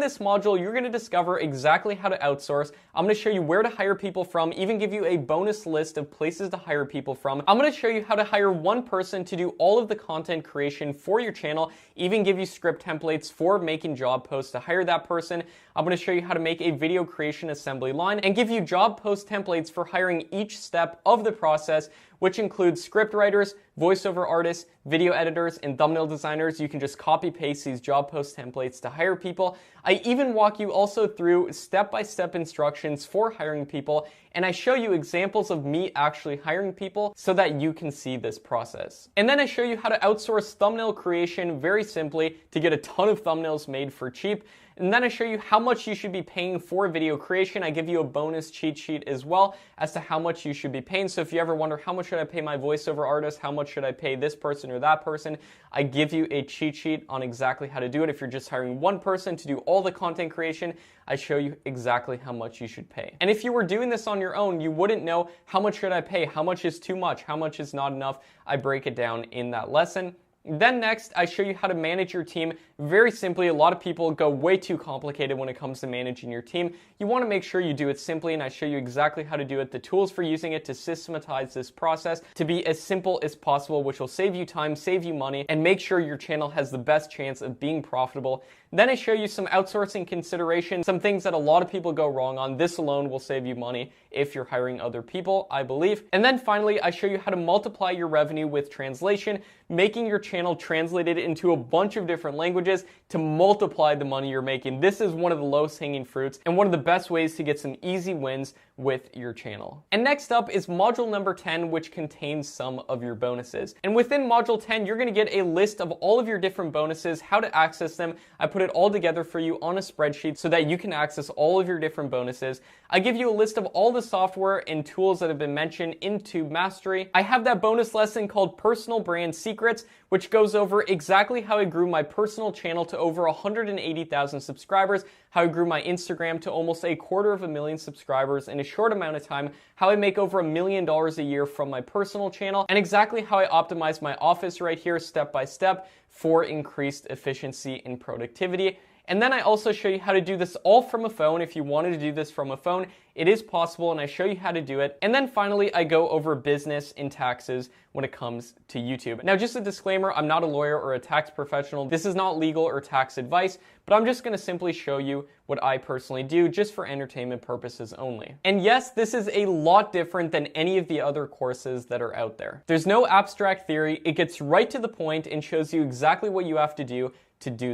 this module, you're going to discover exactly how to outsource. I'm going to show you where to hire people from, even give you a bonus list of places to hire people from. I'm going to show you how to hire one person to do all of the content creation for your channel, even give you script templates for making job posts to hire that person. I'm going to show you how to make a video creation assembly line and give you job post templates for hiring each step of the process, which includes script writers, voiceover artists, video editors, and thumbnail designers. You can just copy paste these job post templates to hire people. I even walk you also through step-by-step instructions for hiring people, and I show you examples of me actually hiring people so that you can see this process. And then I show you how to outsource thumbnail creation very simply to get a ton of thumbnails made for cheap. And then I show you how much you should be paying for video creation. I give you a bonus cheat sheet as well as to how much you should be paying. So if you ever wonder, how much should I pay my voiceover artist? How much should I pay this person or that person? I give you a cheat sheet on exactly how to do it. If you're just hiring one person to do all the content creation, I show you exactly how much you should pay. And if you were doing this on your own, you wouldn't know how much should I pay, how much is too much, how much is not enough. I break it down in that lesson. Then next, I show you how to manage your team very simply. A lot of people go way too complicated when it comes to managing your team. You want to make sure you do it simply, and I show you exactly how to do it, the tools for using it to systematize this process to be as simple as possible, which will save you time, save you money, and make sure your channel has the best chance of being profitable. Then I show you some outsourcing considerations, some things that a lot of people go wrong on. This alone will save you money if you're hiring other people, I believe. And then finally, I show you how to multiply your revenue with translation, making your channel translated into a bunch of different languages to multiply the money you're making. This is one of the lowest hanging fruits and one of the best ways to get some easy wins with your channel. And next up is module number 10, which contains some of your bonuses. And within module 10, you're gonna get a list of all of your different bonuses, how to access them. I put it all together for you on a spreadsheet so that you can access all of your different bonuses. I give you a list of all the software and tools that have been mentioned in Tube Mastery. I have that bonus lesson called Personal Brand Secrets, which goes over exactly how I grew my personal channel to over 180,000 subscribers, how I grew my Instagram to almost 250,000 subscribers in a short amount of time, how I make over $1 million a year from my personal channel, and exactly how I optimize my office right here step by step for increased efficiency and productivity. And then I also show you how to do this all from a phone. If you wanted to do this from a phone, it is possible, and I show you how to do it. And then finally, I go over business and taxes when it comes to YouTube. Now, just a disclaimer, I'm not a lawyer or a tax professional. This is not legal or tax advice, but I'm just gonna simply show you what I personally do just for entertainment purposes only. And yes, this is a lot different than any of the other courses that are out there. There's no abstract theory. It gets right to the point and shows you exactly what you have to do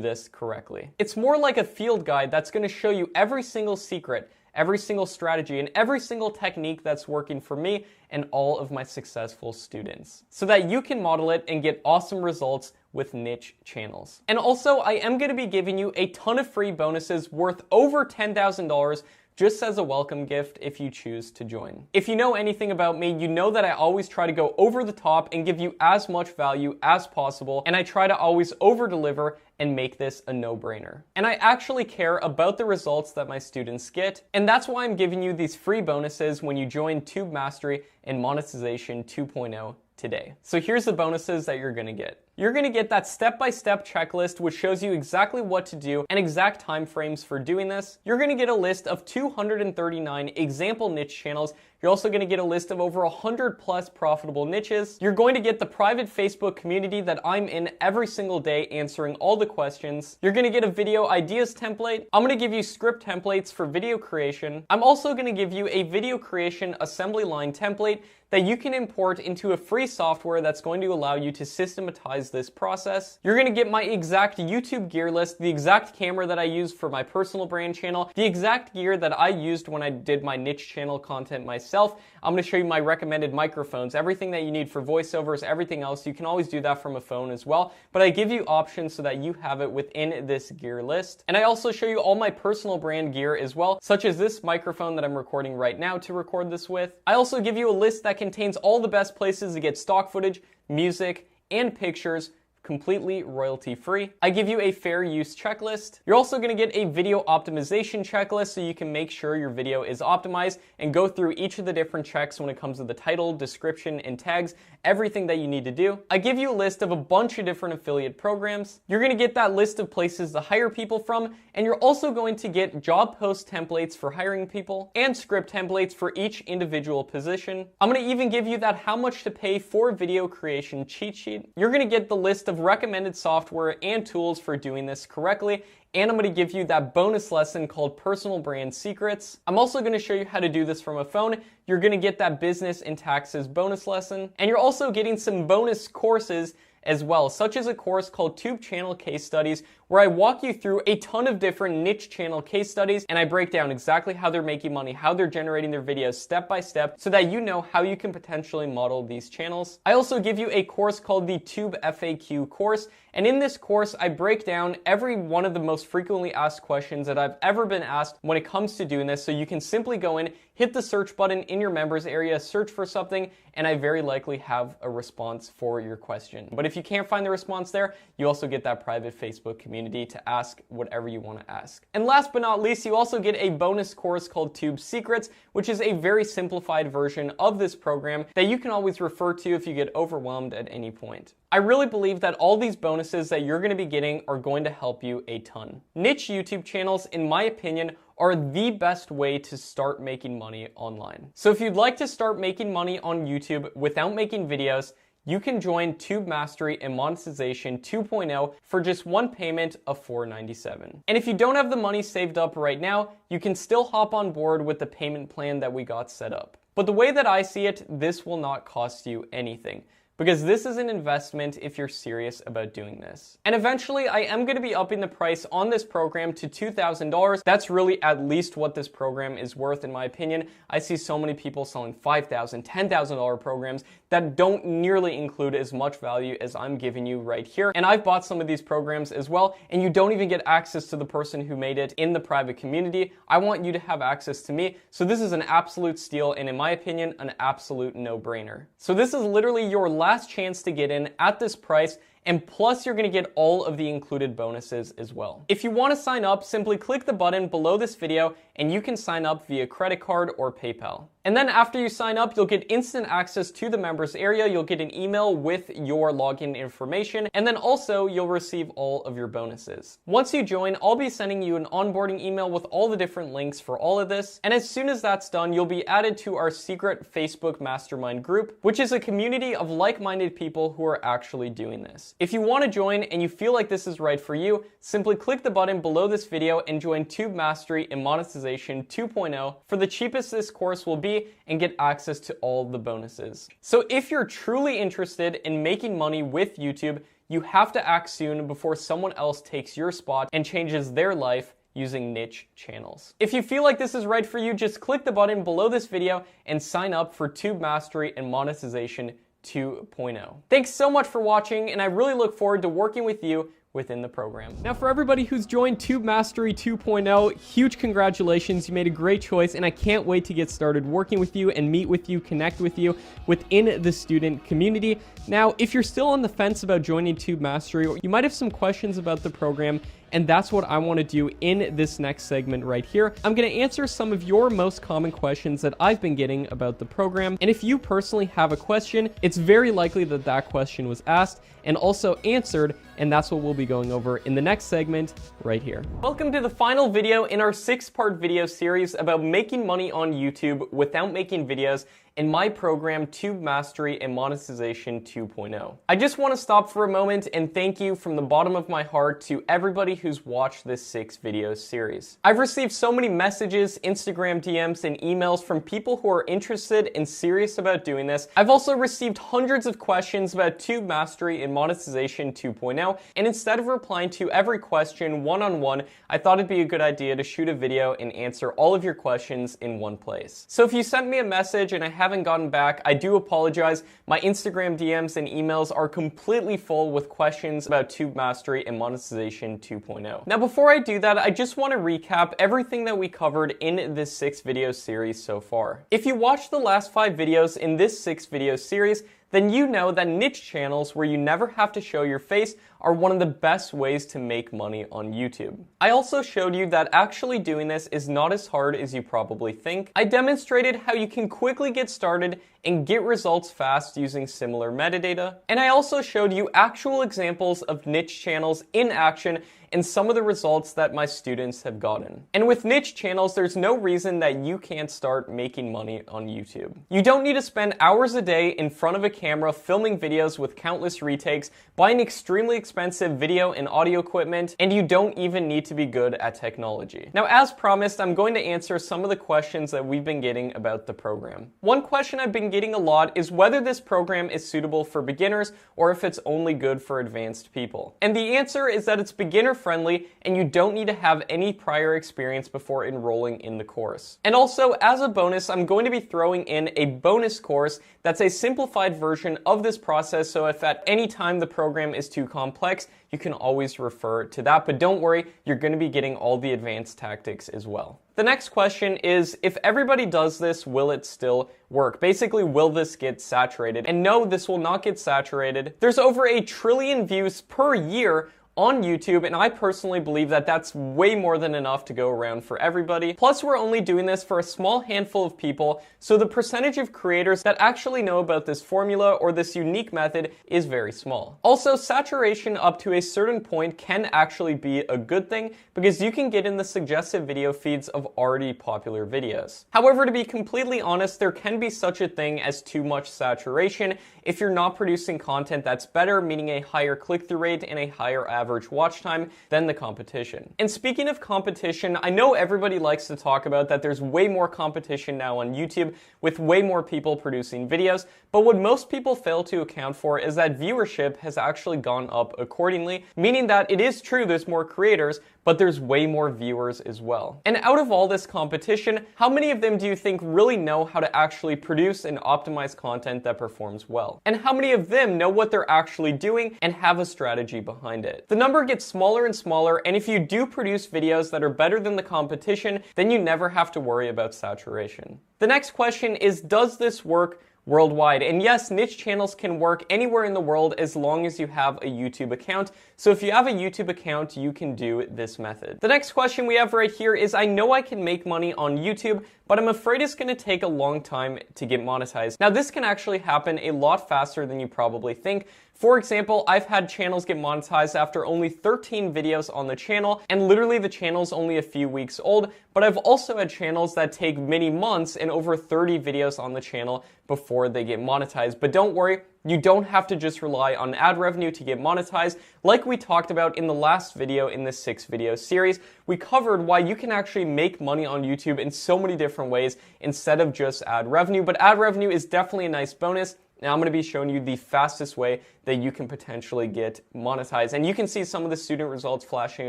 this correctly. It's more like a field guide that's going to show you every single secret, every single strategy, and every single technique that's working for me and all of my successful students, so that you can model it and get awesome results with niche channels. And also, I am going to be giving you a ton of free bonuses worth over $10,000 just as a welcome gift if you choose to join. If you know anything about me, you know that I always try to go over the top and give you as much value as possible, and I try to always over-deliver and make this a no-brainer. And I actually care about the results that my students get, and that's why I'm giving you these free bonuses when you join Tube Mastery and Monetization 2.0 today. So here's the bonuses that you're gonna get. You're gonna get that step-by-step checklist which shows you exactly what to do and exact timeframes for doing this. You're gonna get a list of 239 example niche channels. You're also gonna get a list of over 100 plus profitable niches. You're going to get the private Facebook community that I'm in every single day answering all the questions. You're gonna get a video ideas template. I'm gonna give you script templates for video creation. I'm also gonna give you a video creation assembly line template that you can import into a free software that's going to allow you to systematize this process. You're gonna get my exact YouTube gear list, the exact camera that I use for my personal brand channel, the exact gear that I used when I did my niche channel content myself. I'm gonna show you my recommended microphones, everything that you need for voiceovers, everything else. You can always do that from a phone as well, but I give you options so that you have it within this gear list. And I also show you all my personal brand gear as well, such as this microphone that I'm recording right now to record this with. I also give you a list that contains all the best places to get stock footage, music, and pictures completely royalty free. I give you a fair use checklist. You're also gonna get a video optimization checklist so you can make sure your video is optimized and go through each of the different checks when it comes to the title, description, and tags, everything that you need to do. I give you a list of a bunch of different affiliate programs. You're gonna get that list of places to hire people from, and you're also going to get job post templates for hiring people and script templates for each individual position. I'm gonna even give you that how much to pay for video creation cheat sheet. You're gonna get the list of recommended software and tools for doing this correctly, and I'm going to give you that bonus lesson called Personal Brand Secrets. I'm also going to show you how to do this from a phone. You're going to get that business and taxes bonus lesson, and you're also getting some bonus courses as well, such as a course called Tube Channel Case Studies, where I walk you through a ton of different niche channel case studies, and I break down exactly how they're making money, how they're generating their videos step by step, so that you know how you can potentially model these channels. I also give you a course called the Tube FAQ course, and in this course, I break down every one of the most frequently asked questions that I've ever been asked when it comes to doing this, so you can simply go in, hit the search button in your members area, search for something, and I very likely have a response for your question. But if you can't find the response there, you also get that private Facebook community community to ask whatever you want to ask. And last but not least, you also get a bonus course called Tube Secrets, which is a very simplified version of this program that you can always refer to if you get overwhelmed at any point. I really believe that all these bonuses that you're going to be getting are going to help you a ton. Niche YouTube channels, in my opinion, are the best way to start making money online. So if you'd like to start making money on YouTube without making videos, you can join Tube Mastery and Monetization 2.0 for just one payment of $4.97. And if you don't have the money saved up right now, you can still hop on board with the payment plan that we got set up. But the way that I see it, this will not cost you anything, because this is an investment if you're serious about doing this. And eventually, I am going to be upping the price on this program to $2,000. That's really at least what this program is worth, in my opinion. I see so many people selling $5,000, $10,000 programs that don't nearly include as much value as I'm giving you right here. And I've bought some of these programs as well, and you don't even get access to the person who made it in the private community. I want you to have access to me. So this is an absolute steal, and in my opinion, an absolute no-brainer. So this is literally your last chance to get in at this price, and plus you're going to get all of the included bonuses as well. If you want to sign up, simply click the button below this video and you can sign up via credit card or PayPal. And then after you sign up, you'll get instant access to the members area. You'll get an email with your login information, and then also you'll receive all of your bonuses. Once you join, I'll be sending you an onboarding email with all the different links for all of this. And as soon as that's done, you'll be added to our secret Facebook mastermind group, which is a community of like-minded people who are actually doing this. If you want to join and you feel like this is right for you, simply click the button below this video and join Tube Mastery and Monetization 2.0 for the cheapest this course will be, and get access to all the bonuses. So if you're truly interested in making money with YouTube, you have to act soon before someone else takes your spot and changes their life using niche channels. If you feel like this is right for you, just click the button below this video and sign up for Tube Mastery and Monetization 2.0. Thanks so much for watching, and I really look forward to working with you within the program. Now, for everybody who's joined Tube Mastery 2.0, huge congratulations. You made a great choice, and I can't wait to get started working with you and meet with you, connect with you within the student community. Now, if you're still on the fence about joining Tube Mastery, or you might have some questions about the program, and that's what I want to do in this next segment right here. I'm going to answer some of your most common questions that I've been getting about the program. And if you personally have a question, it's very likely that that question was asked and also answered, and that's what we'll be going over in the next segment right here. Welcome to the final video in our 6-part video series about making money on YouTube without making videos in my program, Tube Mastery and Monetization 2.0. I just want to stop for a moment and thank you from the bottom of my heart to everybody who's watched this 6-video series. I've received so many messages, Instagram DMs, and emails from people who are interested and serious about doing this. I've also received hundreds of questions about Tube Mastery and Monetization 2.0, and instead of replying to every question one-on-one, I thought it'd be a good idea to shoot a video and answer all of your questions in one place. So if you sent me a message and I haven't gotten back, I do apologize. My Instagram DMs and emails are completely full with questions about Tube Mastery and Monetization 2.0. Now, before I do that, I just want to recap everything that we covered in this 6-video series so far. If you watched the last 5 videos in this 6-video series, then you know that niche channels where you never have to show your face are one of the best ways to make money on YouTube. I also showed you that actually doing this is not as hard as you probably think. I demonstrated how you can quickly get started and get results fast using similar metadata. And I also showed you actual examples of niche channels in action and some of the results that my students have gotten. And with niche channels, there's no reason that you can't start making money on YouTube. You don't need to spend hours a day in front of a camera filming videos with countless retakes, buying extremely expensive video and audio equipment, and you don't even need to be good at technology. Now, as promised, I'm going to answer some of the questions that we've been getting about the program. One question I've been getting a lot is whether this program is suitable for beginners or if it's only good for advanced people. And the answer is that it's beginner friendly and you don't need to have any prior experience before enrolling in the course. And also, as a bonus, I'm going to be throwing in a bonus course that's a simplified version of this process, so if at any time the program is too complex, you can always refer to that. But don't worry, you're going to be getting all the advanced tactics as well. The next question is, if everybody does this, will it still work? Basically, will this get saturated? And no, this will not get saturated. There's over 1 trillion views per year on YouTube, and I personally believe that that's way more than enough to go around for everybody. Plus, we're only doing this for a small handful of people, so the percentage of creators that actually know about this formula or this unique method is very small. Also, saturation up to a certain point can actually be a good thing because you can get in the suggested video feeds of already popular videos. However, to be completely honest, there can be such a thing as too much saturation if you're not producing content that's better, meaning a higher click-through rate and a higher average watch time than the competition. And speaking of competition, I know everybody likes to talk about that there's way more competition now on YouTube with way more people producing videos, but what most people fail to account for is that viewership has actually gone up accordingly, meaning that it is true there's more creators, but there's way more viewers as well. And out of all this competition, how many of them do you think really know how to actually produce and optimize content that performs well? And how many of them know what they're actually doing and have a strategy behind it? The number gets smaller and smaller, and if you do produce videos that are better than the competition, then you never have to worry about saturation. The next question is, does this work worldwide? And yes, niche channels can work anywhere in the world as long as you have a YouTube account. So if you have a YouTube account, you can do this method. The next question we have right here is, I know I can make money on YouTube, but I'm afraid it's going to take a long time to get monetized. Now, this can actually happen a lot faster than you probably think. For example, I've had channels get monetized after only 13 videos on the channel, and literally the channel's only a few weeks old, but I've also had channels that take many months and over 30 videos on the channel before they get monetized. But don't worry, you don't have to just rely on ad revenue to get monetized. Like we talked about in the last video in this 6-video series, we covered why you can actually make money on YouTube in so many different ways instead of just ad revenue. But ad revenue is definitely a nice bonus. Now I'm going to be showing you the fastest way that you can potentially get monetized. And you can see some of the student results flashing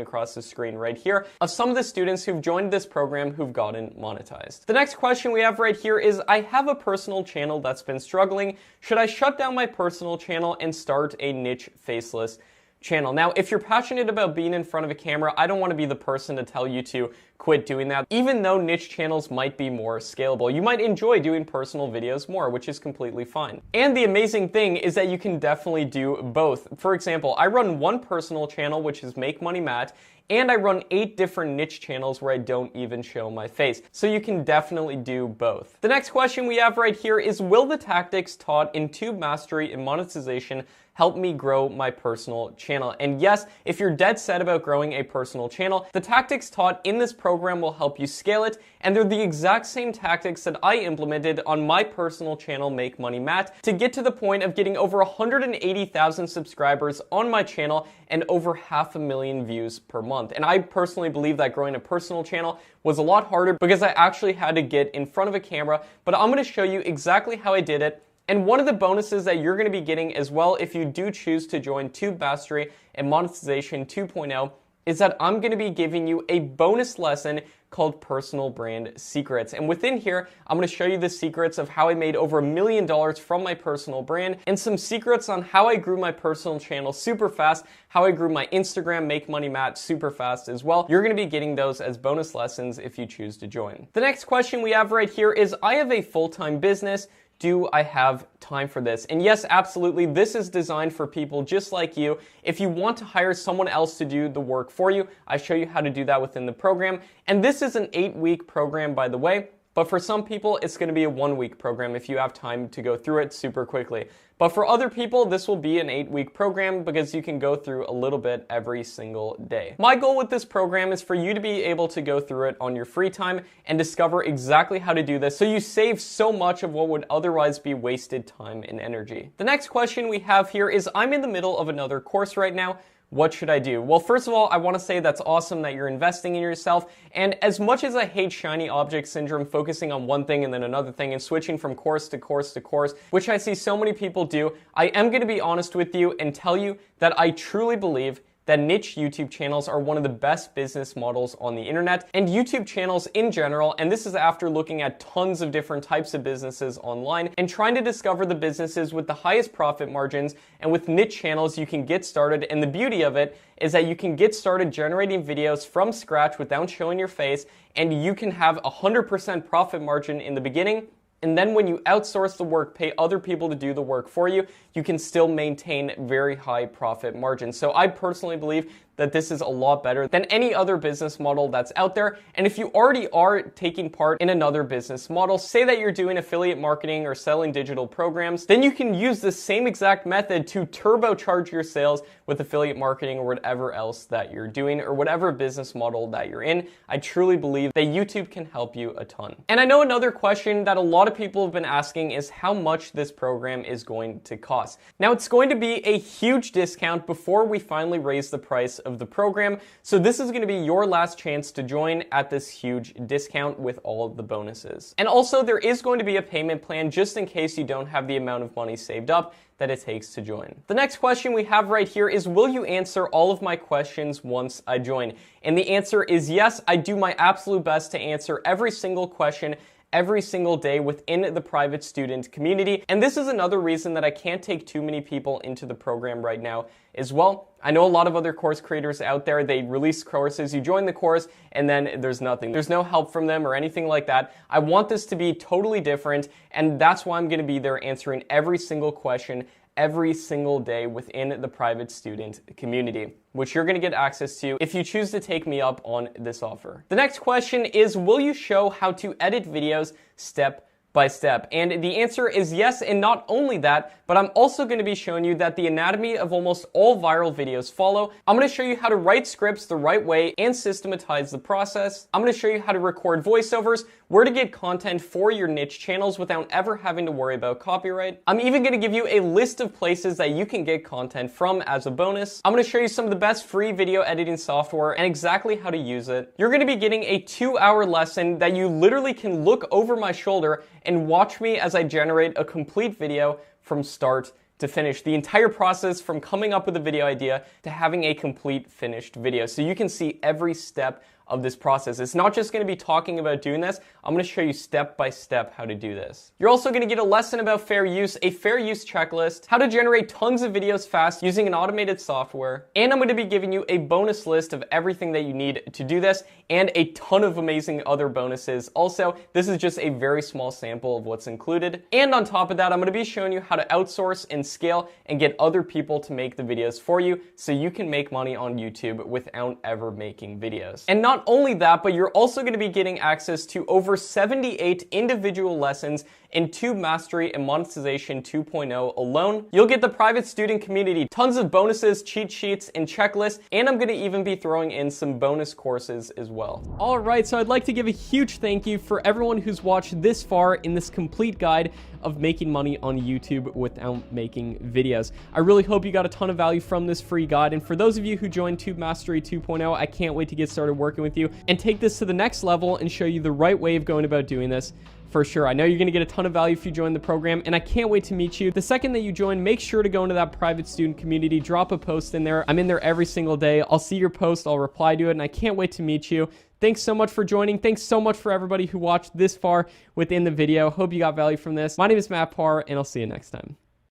across the screen right here of some of the students who've joined this program who've gotten monetized. The next question we have right here is, I have a personal channel that's been struggling. Should I shut down my personal channel and start a niche faceless channel? Now, if you're passionate about being in front of a camera, I don't want to be the person to tell you to quit doing that. Even though niche channels might be more scalable, you might enjoy doing personal videos more, which is completely fine. And the amazing thing is that you can definitely do both. For example, I run one personal channel, which is Make Money Matt, and I run 8 different niche channels where I don't even show my face. So you can definitely do both. The next question we have right here is, will the tactics taught in Tube Mastery and Monetization help me grow my personal channel? And yes, if you're dead set about growing a personal channel, the tactics taught in this program will help you scale it, and they're the exact same tactics that I implemented on my personal channel, Make Money Matt, to get to the point of getting over 180,000 subscribers on my channel and over 500,000 views per month. And I personally believe that growing a personal channel was a lot harder because I actually had to get in front of a camera, but I'm going to show you exactly how I did it. And one of the bonuses that you're going to be getting as well if you do choose to join Tube Mastery and Monetization 2.0 is that I'm going to be giving you a bonus lesson called Personal Brand Secrets. And within here, I'm going to show you the secrets of how I made over $1 million from my personal brand, and some secrets on how I grew my personal channel super fast, how I grew my Instagram, Make Money Matt, super fast as well. You're going to be getting those as bonus lessons if you choose to join. The next question we have right here is, I have a full-time business. Do I have time for this? And yes, absolutely. This is designed for people just like you. If you want to hire someone else to do the work for you, I show you how to do that within the program. And this is an 8-week program, by the way. But for some people, it's going to be a 1-week program if you have time to go through it super quickly. But for other people, this will be an 8-week program because you can go through a little bit every single day. My goal with this program is for you to be able to go through it on your free time and discover exactly how to do this so you save so much of what would otherwise be wasted time and energy. The next question we have here is, I'm in the middle of another course right now. What should I do? Well, first of all, I want to say that's awesome that you're investing in yourself. And as much as I hate shiny object syndrome, focusing on one thing and then another thing and switching from course to course to course, which I see so many people do, I am going to be honest with you and tell you that I truly believe that niche YouTube channels are one of the best business models on the internet, and YouTube channels in general, and this is after looking at tons of different types of businesses online and trying to discover the businesses with the highest profit margins. And with niche channels, you can get started, and the beauty of it is that you can get started generating videos from scratch without showing your face, and you can have 100% profit margin in the beginning, And then when you outsource the work, pay other people to do the work for you, you can still maintain very high profit margins. So I personally believe that this is a lot better than any other business model that's out there. And if you already are taking part in another business model, say that you're doing affiliate marketing or selling digital programs, then you can use the same exact method to turbocharge your sales with affiliate marketing or whatever else that you're doing or whatever business model that you're in. I truly believe that YouTube can help you a ton. And I know another question that a lot of people have been asking is how much this program is going to cost. Now, it's going to be a huge discount before we finally raise the price of the program. So this is going to be your last chance to join at this huge discount with all of the bonuses. And also there is going to be a payment plan just in case you don't have the amount of money saved up that it takes to join. The next question we have right here is, will you answer all of my questions once I join? And the answer is yes. I do my absolute best to answer every single question every single day within the private student community. And this is another reason that I can't take too many people into the program right now as well. I know a lot of other course creators out there, they release courses, you join the course, and then there's nothing. There's no help from them or anything like that. I want this to be totally different, and that's why I'm going to be there answering every single question every single day within the private student community, which you're going to get access to if you choose to take me up on this offer. The next question is, will you show how to edit videos step by step? And the answer is yes, and not only that, but I'm also going to be showing you that the anatomy of almost all viral videos follow. I'm going to show you how to write scripts the right way and systematize the process. I'm going to show you how to record voiceovers, where to get content for your niche channels without ever having to worry about copyright. I'm even going to give you a list of places that you can get content from as a bonus. I'm going to show you some of the best free video editing software and exactly how to use it. You're going to be getting a 2-hour lesson that you literally can look over my shoulder and watch me as I generate a complete video from start to finish. The entire process from coming up with a video idea to having a complete finished video. So you can see every step of this process. It's not just going to be talking about doing this. I'm going to show you step by step how to do this. You're also going to get a lesson about fair use, a fair use checklist, how to generate tons of videos fast using an automated software, and I'm going to be giving you a bonus list of everything that you need to do this and a ton of amazing other bonuses. Also, this is just a very small sample of what's included. And on top of that, I'm going to be showing you how to outsource and scale and get other people to make the videos for you so you can make money on YouTube without ever making videos. And not only that, but you're also going to be getting access to over 78 individual lessons in Tube Mastery and Monetization 2.0 alone. You'll get the private student community, tons of bonuses, cheat sheets, and checklists, and I'm going to even be throwing in some bonus courses as well. All right, so I'd like to give a huge thank you for everyone who's watched this far in this complete guide of making money on YouTube without making videos. I really hope you got a ton of value from this free guide, and for those of you who joined Tube Mastery 2.0, I can't wait to get started working with you and take this to the next level and show you the right way of going about doing this. For sure. I know you're going to get a ton of value if you join the program, and I can't wait to meet you. The second that you join, make sure to go into that private student community, drop a post in there. I'm in there every single day. I'll see your post, I'll reply to it, and I can't wait to meet you. Thanks so much for joining. Thanks so much for everybody who watched this far within the video. Hope you got value from this. My name is Matt Parr, and I'll see you next time.